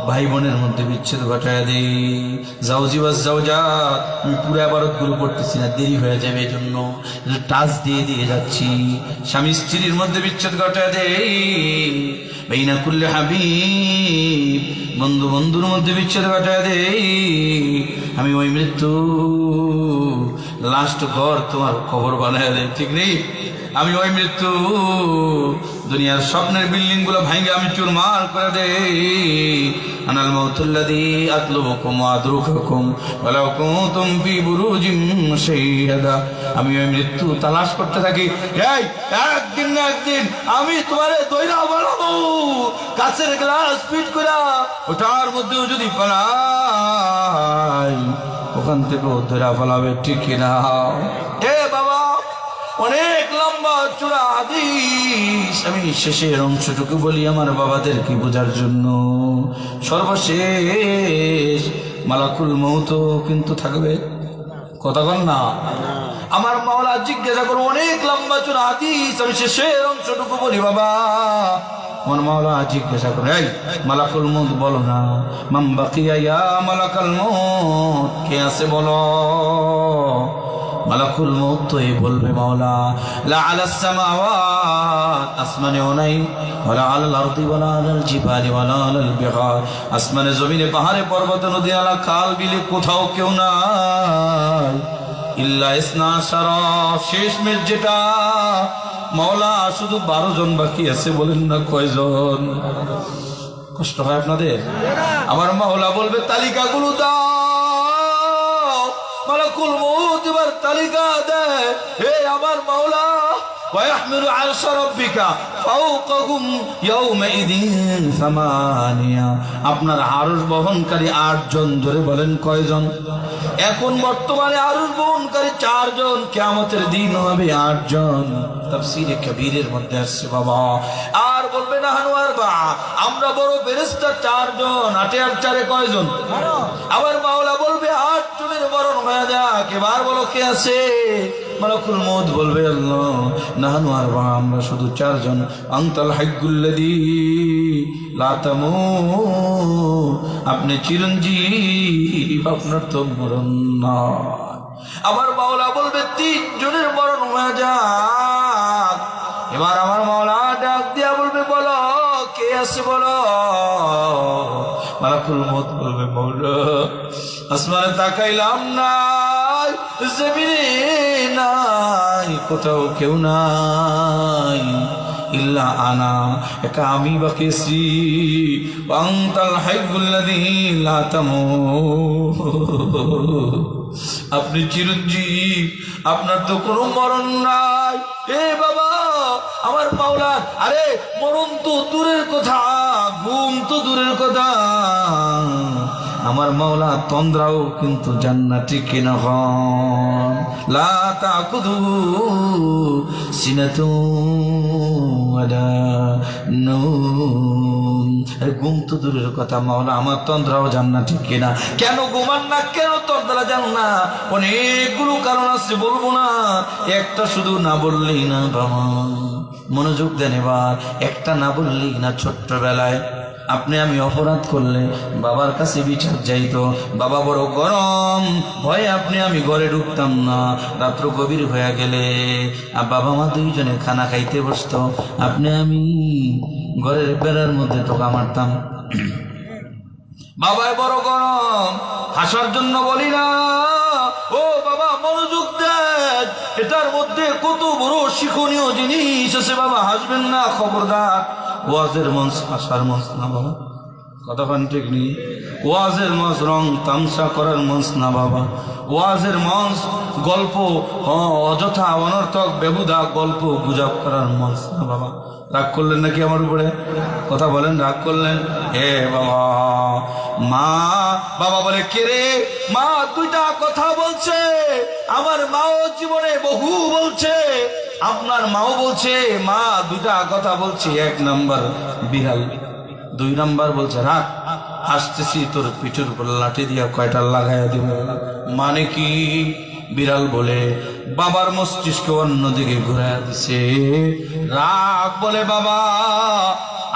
ভাই বোনের মধ্যে বিচ্ছেদ ঘটায় দেই। জাওজি ওয়াজ জাওজাত, আমি পুরো ইবাদত গুলো করতেছি না, দেরি হয়ে যাবে, এই জন্য টাচ দিয়ে দিয়ে যাচ্ছি। স্বামী স্ত্রীর মধ্যে বিচ্ছেদ ঘটায় দেই। বাইনা কুল্লি হাবিব, বন্ধু বন্ধুর মধ্যে বিচ্ছেদ ঘটায় দেই। আমি ওই মৃত্যু লাস্ট ঘর তোমার খবর বানায় দেয়, ঠিক নেই? আমি ওই মৃত্যু দুনিয়ার স্বপ্নের বিল্ডিং গুলো ভাঙে আমি চুরমার করে দেই। আনাল মাউতুল্লাযী আতলুবুকুম ওয়া আদরুকুকুম ওয়ালাউ কুনতুম ফি বুরুজিম মুশাইয়াদা, আমি ওই মৃত্যু তালাশ করতে থাকি। এই একদিন না একদিন আমি তোমারে দইরা বানাবো, কাছের গ্লাস ফিট করে ওটার মধ্যেও যদি পালাই, ওখান থেকে দইরা পালাবে, ঠিক না? এ বাবা, অনেক লম্বা চূড়া হাদিস, আমি শেষের অংশটুকু বলি আমার বাবাদেরকে বোঝার জন্য। সর্বশেষ মালাকুল মউত কিন্তু থাকবে, কথা বল না? আমার মাওলা জিজ্ঞাসা করো, অনেক লম্বা চূড়া হাদিস, আমি শেষের অংশটুকু বলি বাবা। আমার মাওলা জিজ্ঞাসা করে, এই মালাকুল মউত বলো না, মান বাকিয়া ইয়া মালাকুল মউত, কে আছে বলো? মালাকুল মউত তো এই বলবে, মাওলা লা আলাস সামাওয়াত, আসমানেও নাই, ওয়ালা আলাল আরদি ওয়ালা আলাল জিবালি ওয়ালা আলাল বিগার, আসমানে জমিনে পাহাড়ে পর্বতে নদী নালা খাল বিলে কোথাও কেউ নাই। ইল্লা ইসনা আশারা, শেষমেশ যেটা মাওলা শুধু 12 জন বাকি আছে। বলেন না কয়জন? কষ্ট হয় আপনাদের? আমার মাওলা বলবে তালিকাগুলো দাও, মালাকুল মউত এবার তালিকা দেয়। হে আমার মাওলা, ويحمل عرش ربك فوقهم يومئذ ثمانية, আপনার আরশ বহনকারী 8 জন। ধরে বলেন কয়জন? এখন বর্তমানে আরশ বহনকারী 4 জন, কিয়ামতের দিন হবে 8 জন। তাফসীরে কবীরের মধ্যে আসছে বাবা। আর বলবে না হানুয়ার বা, আমরা বড় ফেরেশতা 4 জন, 8 আর 4 কয়জন? আবার মাওলা বলবে 8 জনের মরণ হয়ে যাক, এবার বলো কে আছে? মালাকুল মউত বলবে আল্লাহ নাহনু আরবা, আমরা শুধু 4 জন। আনতাল হাইয়ুল্লাযী লা তামুত, আপনি চিরঞ্জীব, আপনার তো মরণ না। আমার মাওলা বলবে 3 জনের মরণ হয়ে যাক। এবার আমার মাওলা ডাক দিয়া বলবে বলো কে আছে বলো। মালাকুল মউত বলবে মাওলা আসমানে তাকাইলাম নাই, জমিনে নাই, কোথাও কেউ নাই, ইল্লা আনা, একা আমি বাকেছি। আনতাল হাইয়ুল্লাযী লা তামুত, আপনি চিরঞ্জীব, আপনার তো কোনো মরণ নাই। এ বাবা আমার মাওলা, আরে মরণ তো দূরের কথা, ঘুম তো দূরের কথা, আমার মাওলা তন্দ্রাও কিন্তু জান্নাতি কিনা হন। লা তাকুদু সিনাতু ওয়ালা নূম, আরে ঘুম তো দূরের কথা, মাওলা আমার তন্দ্রাও জান্নাতি কিনা। কেন ঘুমান না, কেন তন্দ্রা যান না? অনেকগুলো কারণ আছে, বলবো না, একটা শুধু না বললেই না বাবা। মনোযোগ দেন এবার, একটা না বললেই না। ছোট্টবেলায় আপনি আমি অপরাধ করলে বাবার কাছে বিচার যাইতো, বাবা বড় গরম, ভয়ে আপনি আমি ঘরে ঢুকতাম না। রাত্র গভীর হয়ে গেলে বাবা মা 2 জনে খানা খাইতে বসতো, আপনি আমি ঘরের বেড়ার মধ্যে টোকা মারতাম। বাবায় বড় গরম, হাসার জন্য বলি না। ও বাবা মনোযোগ দেন, এটার মধ্যে কত বড় শিক্ষণীয় জিনিস আছে বাবা, হাসবেন না খবরদার। ওয়াজের মঞ্চ হাসার মঞ্চ না বাবা, কতক্ষণ ঠিক নেই। ওয়াজের মঞ্চ রং তামসা করার মঞ্চ না বাবা। ওয়াজের মঞ্চ গল্প অযথা অনর্থক বেহুদা গল্প গুজব করার মঞ্চ না বাবা। রাগ করলেন নাকি আমার উপরে? কথা বলেন, রাগ করলেন? হে বাবা, মা বাবা বলে কে রে? মা 2টা কথা বলছে, আমার মাও জীবনে বহু বলছে, আপনার মাও বলছে। মা 2টা কথা বলছে, 1 নাম্বার বিড়াল, 2 নাম্বার বলছে রাগ, আসতেছি তোর পিঠের উপর লাঠি দিয়া কয়টা লাগাইয়া দিব। মানে কি? বিড়াল বলে বাবার মস্তিষ্ক অন্যদিকে ঘুরাইয়া দিছে। রাগ বলে বাবা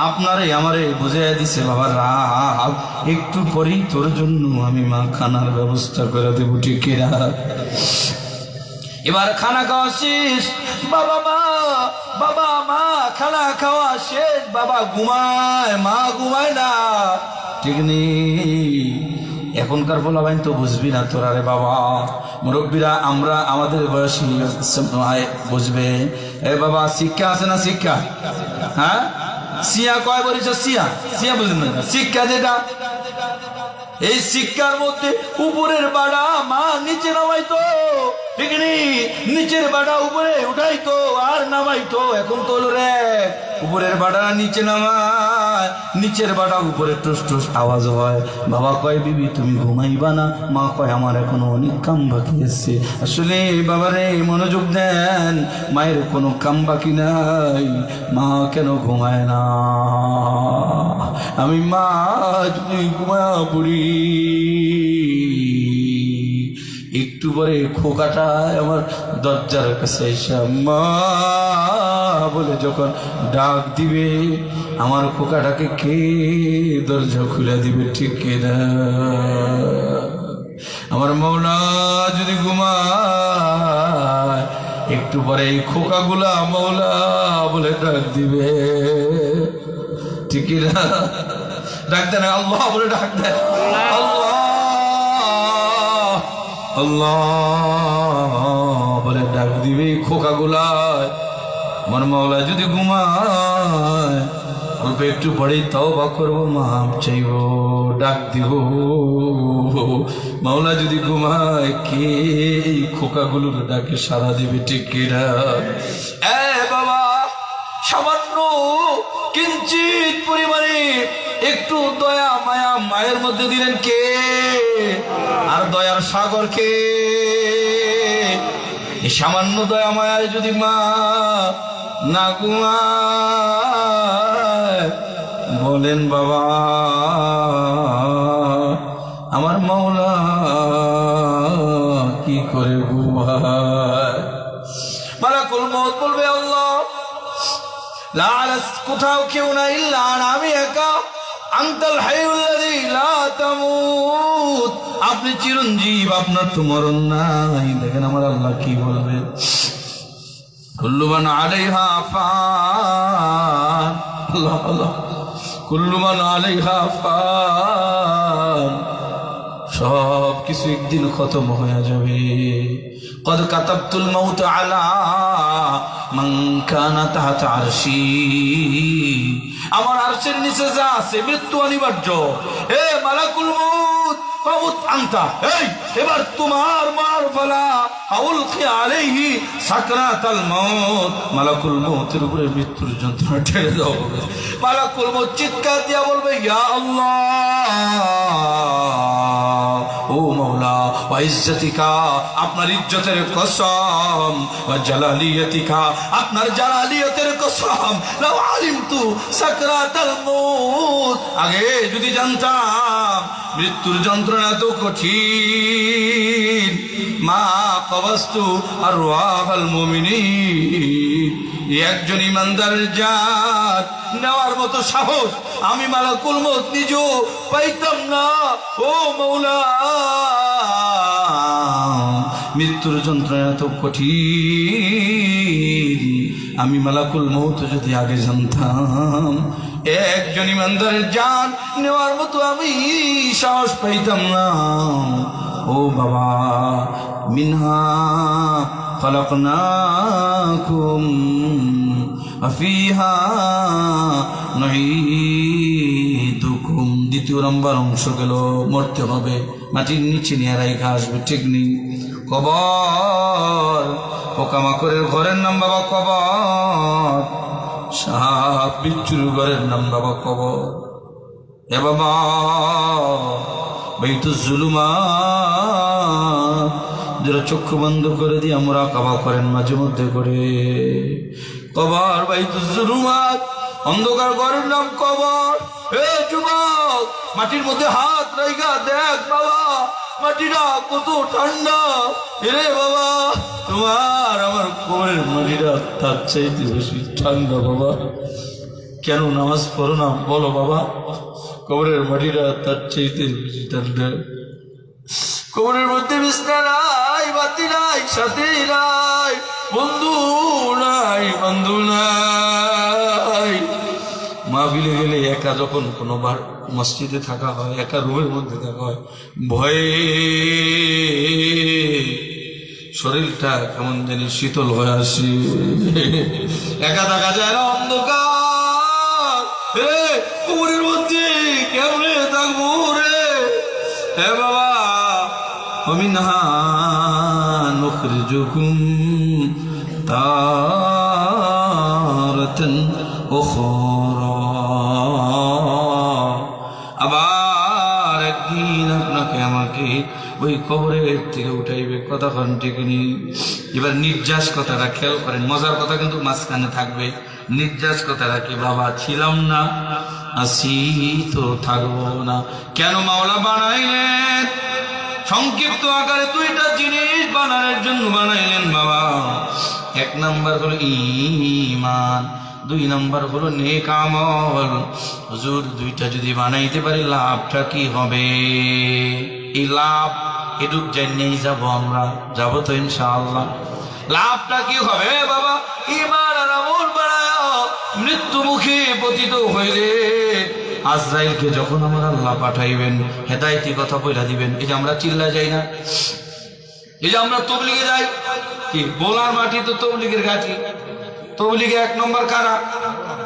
আপনারে আমারে বুঝাইয়া দিছে, বাবা রাগ, একটু পরেই তোর জন্য আমি মা খানার ব্যবস্থা করে দেব, ঠিক না? এবার খানা খাওয়া শেষ, বাবা মা খানা খাওয়া শেষ, বাবা ঘুমায়, মা ঘুমায় না, ঠিক নেই? এখনকার পোলাপাইন তো বুঝবি না তোরা রে বাবা। মুরব্বীরা আমরা আমাদের বয়সী বুঝবে। এ বাবা শিক্ষা আছে না? শিক্ষা, হ্যাঁ, সিয়া কয় বলিস? সিয়া বুঝলেন না? শিক্ষা যেটা, এই শিক্ষার মধ্যে উপরের বাড়া মা নিচে নামাইতো, ঠিক নেই? নিচের বাড়া উপরে উঠাইতো আর নামাইতো। এখন তো রে উপরের বাড়া নিচে নামায়, নিচের বাড়া উপরে টুস টুস আওয়াজ হয়। বাবা কয় বিবি তুমি ঘুমাইবা না? মা কয় আমার এখনো অনেক কাম বাকি আছে। আসলে বাবারে মনোযোগ দেন, মায়ের কোনো কাম বাকি নাই, মা কেন ঘুমায় না? আমি মা যদি ঘুমায়া পড়ি, একটু পরে খোকাটা আমার দরজার কাছে এসে মা বলে যখন ডাক দিবে, আমার খোকাটাকে কে দরজা খুলে দিবে, ঠিক না? আমার মাওলা যদি ঘুমায়, একটু পরে এই খোকাগুলা মাওলা বলে ডাক দিবে, ঠিক না? ডাক দেন আল্লাহ বলে ডাক দেন, আল্লাহ আল্লাহ বলে ডাক দিবে খোকাগুলায়। আমার মাওলা যদি ঘুমায় অল্প একটু পরেই তওবা করবো, মাপ চাইব, ডাক দিব। মাওলা যদি ঘুমায় কে এই খোকাগুলোর ডাকে সাড়া দিবে? ঠিক কিনা? বাবা, সামান্য কিঞ্চিত পরিমাণে একটু দয়া মায়া মায়ের মধ্যে দিলেন কে? আর দয়ার সাগর কে? এই সামান্য দয়া মায়ায় যদি মা না ঘুমায়, বলেন বাবা আমার মাওলা কি করে ঘুমায়? মালাকুল মউত বলবে আল্লাহ লা আলাস, কোথাও কেউ নাই, ইল্লা আমি একা, আনতাল হাইয়ুল্লাযী লা তামুত, আপনি চিরঞ্জীব, আপনার তো মরণ নাই। দেখেন আমার আল্লাহ কি বলবে, কুল্লু মান আলাইহা ফান, আল্লাহ আল্লাহ, কুল্লু মান আলাইহা ফান, সব কিছু একদিন খতম হয়ে যাবে। কদ কাতাবতুল মাউত আলা মান কানা তাহতা আরশি, আমার আরশের নিচে যা আছে মৃত্যু অনিবার্য। হে মালাকুল মউত, মাউত আনতা, এই এবার তোমার মার ফালা, আউলকি আলাইহি সাকরাতাল মাউত, মালাকুল মউতের উপরে মৃত্যুর যন্ত্রণা ঠেলে দাও। মালাকুল মউত চিৎকার দিয়া বলবে ইয়া আল্লাহ, ও মাওলা, ওয়া ইজ্জতিকা, আপনার ইজ্জতের কসম, ওয়া জালালিয়াতিকা, আপনার জালালিয়তের কসম, লাউ আলিমতু সাকরাতাল মউত, আগে যদি জানতাম মৃত্যুর যন্ত্রণা তো কঠিন, মা কবাস্তু আরওয়াহাল মুমিনিন, একজন ইমানদারের জান নেওয়ার মতো সাহস আমি মালাকুল মউত নিজেও পাইতাম না। ও মাওলা, মৃত্যুর যন্ত্রণা তো কঠিন, আমি মালাকুল মউত যদি আগে জানতাম, একজন ইমানদারের জান নেওয়ার মতো আমি সাহস পাইতাম না। ও বাবা, মিনহা খালাকনাকুম ওয়া ফিহা নুঈদুকুম, দ্বিতীয় নম্বর অংশ গেল, মরতে হবে, মাটির নিচে নিয়ে রাইখা আসবে, ঠিক নেই? কবর, পোকামাকড়ের ঘরের নাম বাবা কবর, সাপ বিচ্ছুর ঘরের নাম বাবা কবর। এ বাবা, বাইতুজ জুলুমাত, যারা চক্ষু বন্ধ করে দিয়ে মুরাকাবা করেন মাঝে মধ্যে করে, কবর, বাইতুজ জুলুমাত, অন্ধকার ঘরের নাম কবর। এ যুবক, মাটির মধ্যে হাত রাইখা দেখ বাবা, মাটিটা কত ঠান্ডা। এরে বাবা, তোমার আমার কবরের মাটিটা তার চাইতে বেশি ঠান্ডা বাবা। কেন নামাজ পড়ো না বলো বাবা? কবরের মাটিটা তার চাইতে বেশি ঠান্ডা। কবরের মধ্যে বিছনা নাই, বাতি নাই, সাথী নাই, বন্ধু নাই, বন্ধু নাই। মাহফিলে গেলে একা, যখন কোনোবার মসজিদে থাকা হয়, একা রুমের মধ্যে থাকা হয়, ভয়ে শরীরটা কেমন জানি শীতল হয়ে আসে, একা থাকা যায় না, অন্ধকার। কবরের মধ্যে কেমনে থাকবো রে? হে বাবা, মিনহা নুখরিজুকুম তারাতান উখরা, আবার একদিন আপনাকে আমাকে ওই কবরের থেকে উঠাইবে। কতক্ষণ ঠিক নেই? এবার নির্যাস কথাটা খেয়াল করেন, মজার কথা কিন্তু মাঝখানে থাকবে। নির্যাস কথাটা কি? বাবা ছিলাম না, আসি তো থাকবো না। কেন মাওলা বানাইলেন? সংক্ষিপ্ত আকারে দুইটা জিনিস বানানোর জন্য বানাইলেন বাবা। এক নাম্বার হলো ঈমান, দুই নাম্বার হলো নেক আমল। হুজুর, দুইটা যদি বানাইতে পারি লাভটা কি হবে? এই লাভ এটুক জানিয়েই যাবো আমরা, যাবো তো ইনশাআল্লাহ। লাভটা কি হবে বাবা? ঈমান আর আমল বাড়ায় মৃত্যু মুখে পতিত হইলে আজরাইলকে যখন আমার আল্লাহ পাঠাইবেন, হেদায়েতি কথা বইলা দিবেন। এই যে আমরা চিল্লা যাই না, এই যে আমরা তবলিগে যাই, কি বোলার মাটি তো তবলিগের ঘাটি, তবলিগে 1 নম্বর কারা,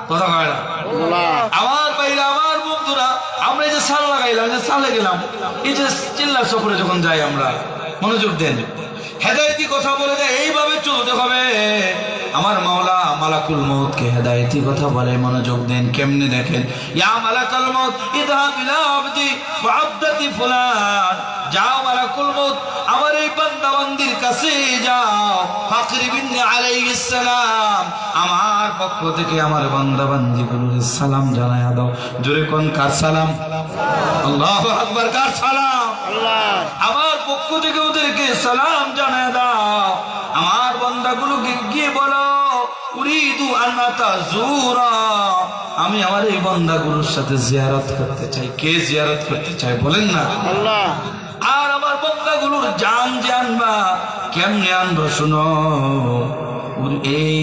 কথা কয় না? আমার ভাইরা, আমার বন্ধুরা, আমরা এই যে সাল লাগাইলাম, যে সালে গেলাম, এই যে চিল্লা সফরে যখন যাই আমরা, মনোযোগ দেন, হেদায়েতি কথা বলে দেয়, এইভাবে চলতে হবে। আমার মাওলা মালাকুল মউত কে হেদায়েতি কথা বলে, মনোযোগ দেন। কেমনে দেখেন, ইয়া মালাকুল মউত ইযহাব ইলা আবদি ওয়া আবদাতি ফুলান, যাও মালাকুল মউত আমার এই বান্দা বান্দির কাছে যাও, ফাকর বিন আলাইহিস সালাম, আমার পক্ষ থেকে আমার বান্দা বান্দিগুলোর সালাম জানায়া দাও। জোরে কোন কার সালাম? আল্লাহু আকবার। কার সালাম? আল্লাহ। আমার পক্ষ থেকে ওদেরকে সালাম জানায়া দাও। আমার বান্দাগুলোকে গিয়ে বলো, উরিদু আন তাজুরা, আমি আমার এই বান্দাগুলোর সাথে জিয়ারত করতে চাই। কে জিয়ারত করতে চায় বলেন না? আল্লাহ। আর আমার বান্দাগুলোর জান যে আনবা, কেমনে আনবো শুনো। এই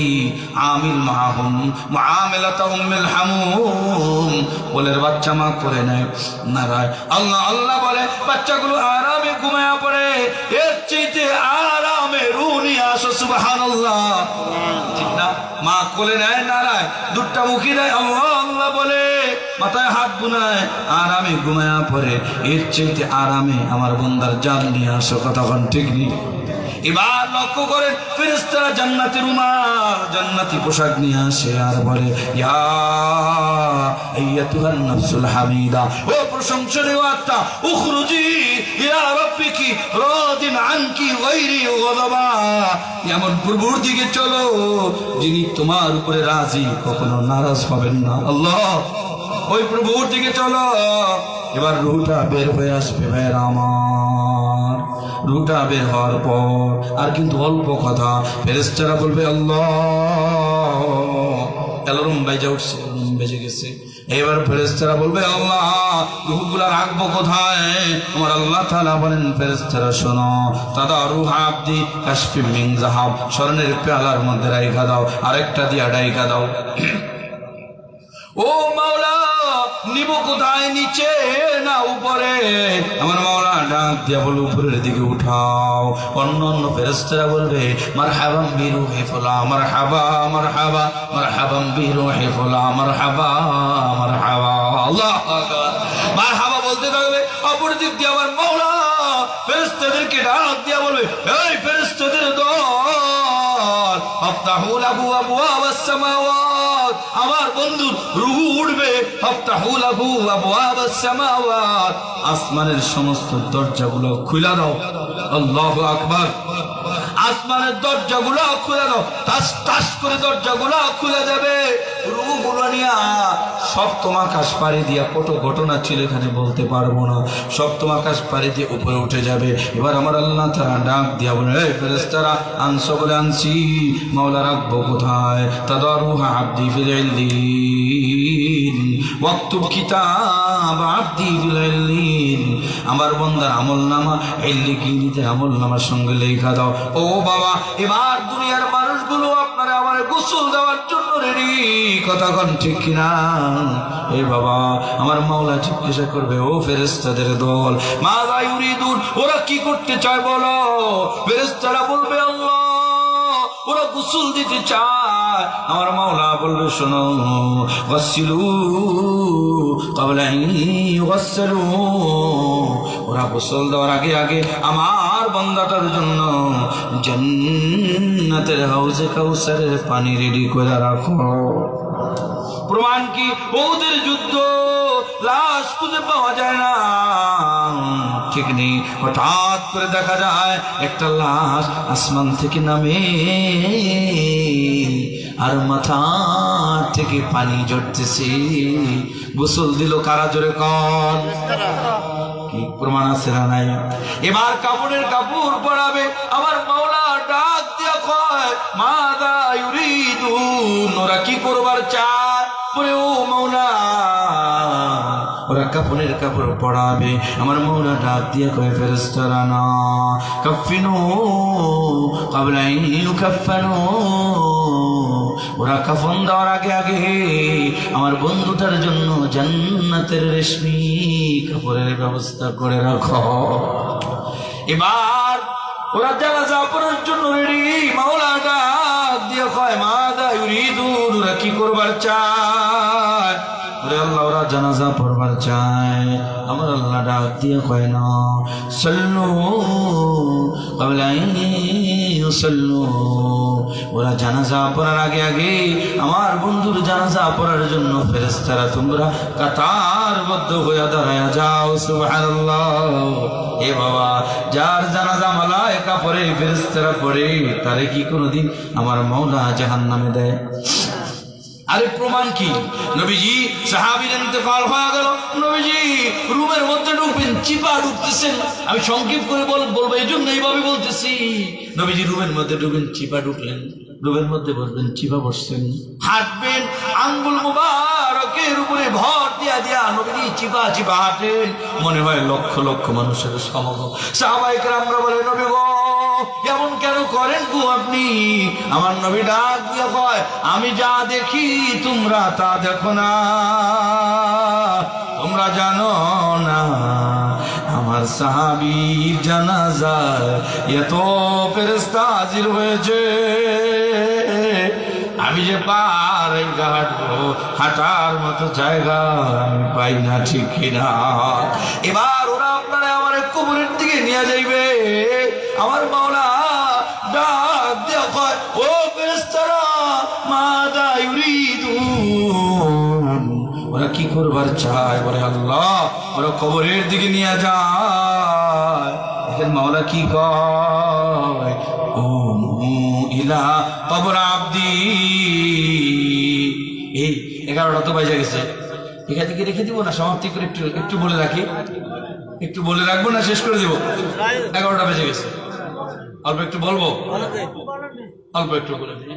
আমিল মাহুম মুআমিলাতা উম্মিল হামুম, কোলের বাচ্চা মা করে নেয় নারায় আল্লাহ আল্লাহ বলে, বাচ্চাগুলো আরামে ঘুমায়া পড়ে, এর চাইতে আরামে রু নিয়ে আসো। সুবহানাল্লাহ, ঠিক না? মা কোলে নেয় নারায়, দুধটা মুখে দেয়, আল্লাহ আল্লাহ বলে, মাথায় হাত বুনায়, আরামে ঘুমায়া পড়ে, এর চাইতে আরামে আমার বান্দার জান নিয়ে আসো। কথা কোন ঠিক নেই? এবার লক্ষ্য করেন, ফেরেশতারা জান্নাতি রুমাল, জান্নাতি পোশাক নিয়ে আসে আর বলে, ইয়া আইয়াতুহান নাফসুল হামিদা, ও প্রশংসনীয় আত্মা, উখরুজি ইলা রাব্বিকি রাদিন আনকি গায়রি গাদাবা, এমন প্রভুর দিকে চলো যিনি তোমার উপরে রাজি, কখনো নারাজ হবেন না। আল্লাহ, ওই প্রভুর দিকে চলো। এবার রুহটা বের হয়ে আসবে ভাইরা আমার। রুহটা বের হওয়ার পর আর কিন্তু অল্প কথা, ফেরেশতারা বলবে আল্লাহ, অ্যালার্ম বাজে উঠছে, অ্যালার্ম বেজে গেছে। এবার ফেরেশতারা বলবে আল্লাহ, রুহগুলা রাখবো কোথায়? আমার আল্লাহ তাআলা বলেন, ফেরেশতারা শোনো, তাদা রুহ আবদি কাশফি মিন যাহাব, স্বর্ণের পেয়ালার মধ্যে রাইখা দাও, আরেকটা দিয়া ডাইকা দাও। ও মাওলা, নিব কোথায়, নিচে না উপরে? আমার মাওলা ডাক দিয়া বলে, উপরের দিকে উঠাও। অন্য অন্য ফেরেশতারা বলবে, মারহাবাম বিরুহি ফুলান, মারহাবা মারহাবা, মারহাবাম বিরুহি ফুলান, মারহাবা মারহাবা। আল্লাহ আকবার। মারহাবা বলতে থাকবে। অপর দিক দিয়ে আমার মাওলা ফেরেশতাদেরকে ডাক দিয়া বলবে, এই ফেরেশতাদের দল, আফতাহু লাহু আবওয়াবাস সামাওয়াত, আমার বন্ধু রূহ উঠবে, আফতাহু লাহু আবওয়াবাস সামাওয়াত, আসমানের সমস্ত দরজাগুলো খুলে দাও। আল্লাহু আকবার। আসমানের দরজাগুলো খুলে দাও, টাস টাস করে দরজাগুলো খুলে যাবে। রূহগুলো নিয়ে সপ্তম আকাশ পাড়ি দিয়া, কত ঘটনা ছিল এখানে বলতে পারবো না, সপ্তম আকাশ পাড়ি দিয়ে উপরে উঠে যাবে। এবার আমার আল্লাহ তাআলা ডাক দিয়া বলে, এই ফেরেশতারা আনছো বলে আনছি, মাওলা রাখবো কোথায়? তাদারুহা আবদি ফিল ইল্লিন ওয়াক্তুব কিতাব আবদি ফিল ইল্লিন, আমার বান্দার আমলনামা ইল্লিকিনিতে আমলনামার সঙ্গে লেখা দাও। ও বাবা, এবার দুনিয়ার মানুষগুলো আপনারা আমার গোসল দেওয়ার জন্য রেডি। কথা কোন ঠিক কিনা? এ বাবা, আমার মাওলা জিজ্ঞাসা করবে, ও ফেরেশতাদের দল, মাযা ইউরিদুন, ওরা কি করতে চায় বলো? ফেরেশতারা বলবে, আল্লাহ, ওরা গোসল দিতে চায়। আমার মাওলা বলবে, শোনো, গাসসিলু ক্বাবলা আন ইউগাসসালু, ওরা গোসল দেওয়ার আগে আগে আমার বান্দাটার জন্য জান্নাতের হাউজে কাউসারের পানি রেডি করে রাখো। প্রমাণ কি? ওদের যুদ্ধ, লাশ খুঁজে পাওয়া যায় না, ঠিক নেই, হঠাৎ করে দেখা যায় একটা লাশ আসমান থেকে নামে আর মাথা থেকে পানি ঝরতেছে। গোসল দিল কারা? জোরে কন। কি প্রমাণ আছে না নাই? এবার কাপড়ের কাপড় পরাবে। আমার মাওলা ডাক দিয়া কয়, মাযা ইউরিদুন, ওরা কি করবার চায়? বলে, ও মাওলা, ওরা কাপড়ের কাপড় পরাবে। আমার মাওলা ডাক দিয়া কয়, ফেরেশতারা না, কাফিনু ক্বাবলা আন ইউকাফানু, ওরা কাফন দেওয়ার আগে আগে আমার বন্ধুটার জন্য জান্নাতের রেশমি কাপড়ের ব্যবস্থা করে রাখো। এবার ওরা জানাজা পড়ার জন্য রেডি। মাওলা ডাক দিয়ে কয় মাদা ইউরিদুন, ওরা কি করবার চায়? ওরে আল্লাহ, ওরা জানাজা পড়বার চায়। আমার আল্লাহ ডাক দিয়ে কয় না সাল্লু ক্বাবলা আন ইউসাল্লু, ওরা জানাজা পড়ার আগে আগে আমার বন্ধুর জানাজা পড়ার জন্য ফেরেশতারা তোমরা কাতারবদ্ধ হয়ে দাঁড়ায়া যাও। সুবহানাল্লাহ। এ বাবা, যার জানাজা মালায়েকা পড়ে, ফেরেশতারা পড়ে, তারে কি কোনোদিন আমার মাওলা জাহান্নামে দেয়? আরে প্রমাণ কি? নবীজি সাহাবীর ইন্তেকাল হয়ে গেল, নবীজি রুমের মধ্যে ঢুকবেন, চিপা ঢুকতেছেন। আমি সংক্ষেপ করে বলবো, এই জন্য এইভাবে বলতেছি। নবীজি রুমের মধ্যে ঢুকবেন, চিপা ঢুকলেন, রুমের মধ্যে বসবেন, চিপা বসছেন, হাঁটবেন, আঙ্গুল মুবারকের উপরে ভর দিয়া দিয়া নবীজি চিপা চিপা হাঁটেন। মনে হয় লক্ষ লক্ষ মানুষের সমাগম। সাহাবায়ে কেরামরা বলে, নবী গো, এমন কেন করেন গো আপনি? আমার নবী ডাক দিয়া কয়, আমি যা দেখি তোমরা তা দেখো না, তোমরা জানো না আমার সাহাবীর জানাজায় এত ফেরেশতা হাজির হয়েছে, আমি যে পার হাঁটবো, হাঁটার মতো জায়গা আমি পাই না, ঠিক কিনা? এবার ওরা আপনারা আমার কবরের দিকে নিয়ে যাইবে। আমার মাওলা ডাক দিয়া কয়, ও ফেরেশতারা মাযা ইউরিদুন, ওরা কি করবার চায়? বলে আল্লাহ, ওরা কবরের দিকে নিয়ে যায়। দেখেন মাওলা কি কয়, ইলা কবর আব্দি। এই 11টা তো বাজে গেছে, এখান থেকে রেখে দিব না, সমাপ্তি করে একটু বলে রাখি, একটু বলে রাখবো না, শেষ করে দিব। 11টা বেজে গেছে, অল্প একটু বলবো, অল্প একটু বলে দিই,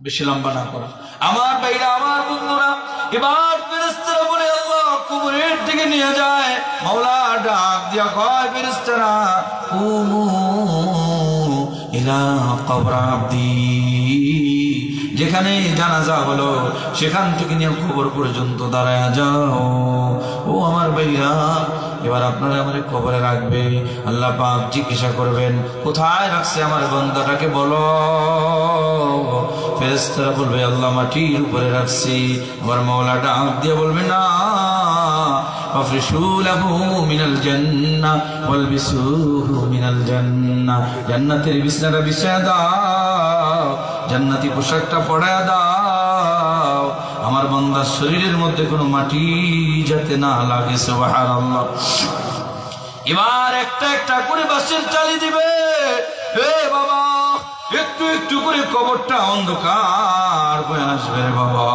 বেশি লম্বা না করা। আমার ভাইরা, আমার বন্ধুরা, এবার ফেরেশতারা বলে আল্লাহ কবরের দিকে নিয়ে যায়। মাওলা ডাক দিয়া কয়, ফেরেশতারা কুমু ইলা কবর আব্দি, যেখানে জানাজা হলো সেখান থেকে নিয়ে কবর পর্যন্ত দাঁড়ায় যাও। ও আমার ভাইরা, এবার আপনারা আমার কবরে রাখবে। আল্লাহ পাক জিজ্ঞাসা করবেন, কোথায় রাখছে আমার বান্দাটাকে বলো। ফেরেশতারা বলবে, আল্লাহ মাটির উপরে রাখছি। আমার মাওলা ডাক দিয়ে বলবে, না, আফরিশু লাহু মিনাল জান্নাহ ওয়ালবিসুহু মিনাল জান্নাহ, জান্নাতের বিছানাটা বিছায়া দাও, জান্নাতি পোশাকটা পরায়া দাও, আমার বান্দার শরীরের মধ্যে কোনো মাটি যাতে না লাগে। সুবহানাল্লাহ। এবার একটা একটা করে বাঁশের চালি দিবে। এ বাবা, একটু একটু করে কবরটা অন্ধকার হয়ে আসবে রে বাবা।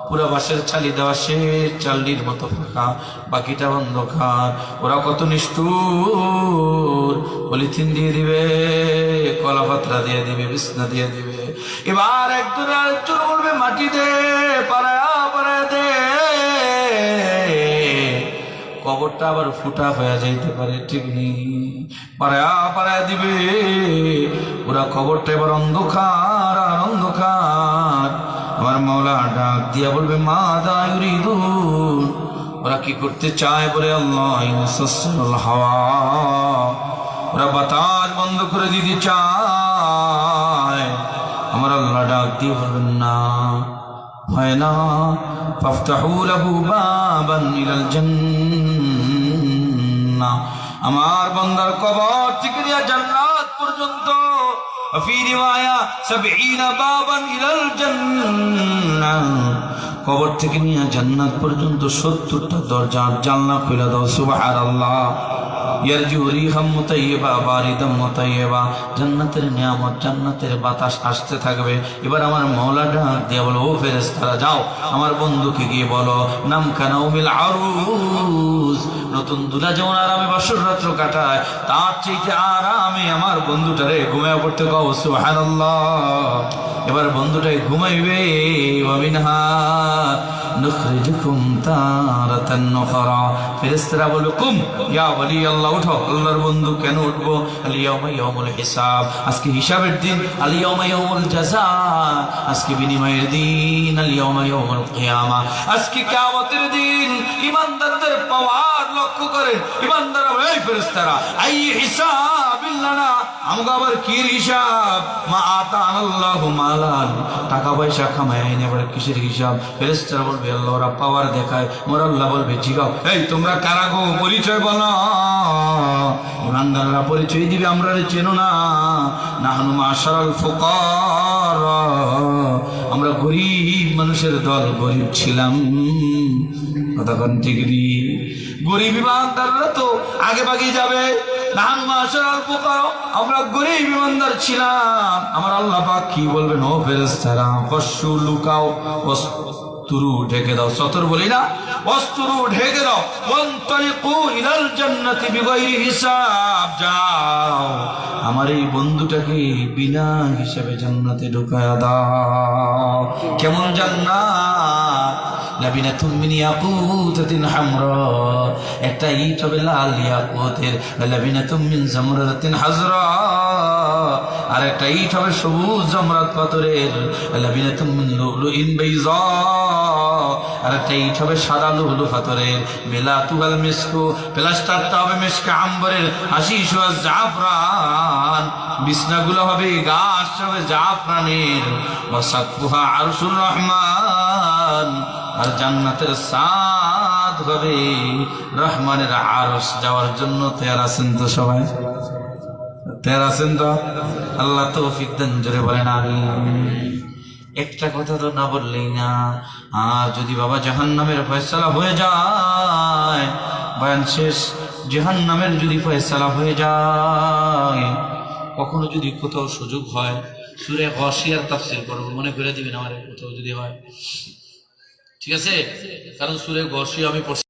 পুরা বাঁশের চালি দেওয়া শেষ, চালনির মতো ফাঁকা, বাকিটা অন্ধকার। ওরা কত নিষ্ঠুর, পলিথিন দিয়ে দিবে, কলা পাতরা দিয়ে দিবে, বিছনা দিয়ে দিবে। এবার একজন আরেকজন বলবে, মাটি দে, পাড়ায়া পাড়ায়া দে। কবরটা আবার ফুটা হয়ে যাইতে পারে, ঠিক নেই, পাড়ায়া পাড়ায়া দিবে। ওরা কবরটা এবার অন্ধকার আর অন্ধকার। আমার মাওলা ডাক দিয়া বলবে, মাযা ইউরিদুন, ওরা কি করতে চায়? বলে আল্লাহ ইউসাসসিরুল হাওয়া, ওরা বাতাস বন্ধ করে দিতে চায়। আমার আল্লাহ ডাক দিয়ে বলবেন, না, হয় না, ফাফতাহু লাহু বাবান ইলাল জান্নাহ, আমার বান্দার কবর থেকে নিয়ে জান্নাত পর্যন্ত, ফি রিওয়ায়া 70 বাবান ইলাল জান্নাহ, কবর থেকে নিয়ে জান্নাত পর্যন্ত 70টা দরজা জানলা খুলে দাও। সুবহানাল্লাহ। ইয়ারজু রিহাম মুতাইয়্যিবা বারিদাম মুতাইয়্যিবা, জান্নাতের নিয়ামত, জান্নাতের বাতাস আসতে থাকবে। এবার আমার মাওলা ডাক দিয়ে বলো, ও ফেরেশতারা যাও, আমার বন্ধুকে গিয়ে বলো, নাম কানাউমিল আরুস, নতুন দুলা যেমন আরামে বাসর রাত্র কাটায়, তার চাইতে আরামে আমার বন্ধুটারে ঘুমায় পড়তে কও। সুবহানাল্লাহ। এবার বন্ধুটাই ঘুমাইবে। ওয়া মিনহা নুখরিজুকুম তারাতান নুখরা, ফেরেশতারা বলবে, কুম ইয়া ওয়ালি আল্লাহ, আল্লাহ উঠো। আল্লাহর বন্ধু কেন উঠবো? আল ইয়াউমা ইয়াউমুল হিসাব, আজকে হিসাবের দিন। আল ইয়াউমা ইয়াউমুল জাযা, আজকে বিনিময়ের দিন। আল ইয়াউমা ইয়াউমুল কিয়ামা, আজকে কিয়ামতের দিন। ইমানদারদের পাওয়ার লক্ষ্য করেন। ইমানদার এই ফেরেশতারা, আই হিসাবিল্লানা, আমগো আবার কি হিসাব? মা আতানা আল্লাহু মালান, টাকা পয়সা কামায় এনে আবার কিসের হিসাব? ফেরেশতারা বলবে আল্লাহ ওরা পাওয়ার দেখায়। মোর আল্লাহ বলবে জিগাও, এই তোমরা কারা গো, পরিচয় বলো। ইমানদাররা পরিচয় দিবে, আমরা চেনো না। নাহনু মাশারাল ফুকারা, আমরা গরিব মানুষের দল, গরিব ছিলাম। কতক্ষণ ঠিক রি? গরিব ইমানদাররা তো আগে ভাগে যাবে। নাহনু মাশারাল ফুকারা, আমরা গরিব ইমানদার ছিলাম। আমার আল্লাহ পাক কি বলবেন? ও ফেরেশতারা, কশু লুকাও, তুরু ঢেকে দাও। সতর বলি না, অস্তুরু ঢেকে দাও। ওয়ান্তালিকু ইলাল জান্নাতি বিগাইরি হিসাব, যাও আমার এই বন্ধুটাকে বিনা হিসাবে জান্নাতে ঢুকায়া দাও। কেমন জান্নাত? লাবিনাতুম মিন ইয়াকুতাতিন হামরা, একটা ইট হবে লাল ইয়াকুতের। লাবিনাতুম মিন জামরাতিন হাজরা, আর একটা ইট হবে সবুজ জামরাত পাথরের। লাবিনাতুম মিন লুলুইন বাইযা, আর একটা ইট হবে সাদা লুলু পাথরের। বিলাতুল মিসকু, প্লাস্টারটা হবে মিশকে আম্বরের। হাসিস ওয়া জাফরান, বিছনাগুলো হবে গাছ হবে জাফরানের। ওয়া সাকফুহা আরশুর রহমান, আর জান্নাতের ছাদ হবে রহমানের আরশ। যাওয়ার জন্য তৈরি আছেন তো সবাই? তৈরি আছেন তো? আল্লাহ তৌফিক দেন, জোরে বলেন আমিন। একটা কথা তো না বললেই না। আর যদি বাবা জাহান্নামের ফয়সালা হয়ে যায়, বয়ান শেষ, জাহান্নামের যদি ফয়সালা হয়ে যায়, কখনো যদি কোথাও সুযোগ হয়, সূরা গাশিয়ার তাফসীর করব, মনে করে দিবেন আমার কোথাও যদি হয়, ঠিক আছে? কারণ সূরা গাশিয়া আমি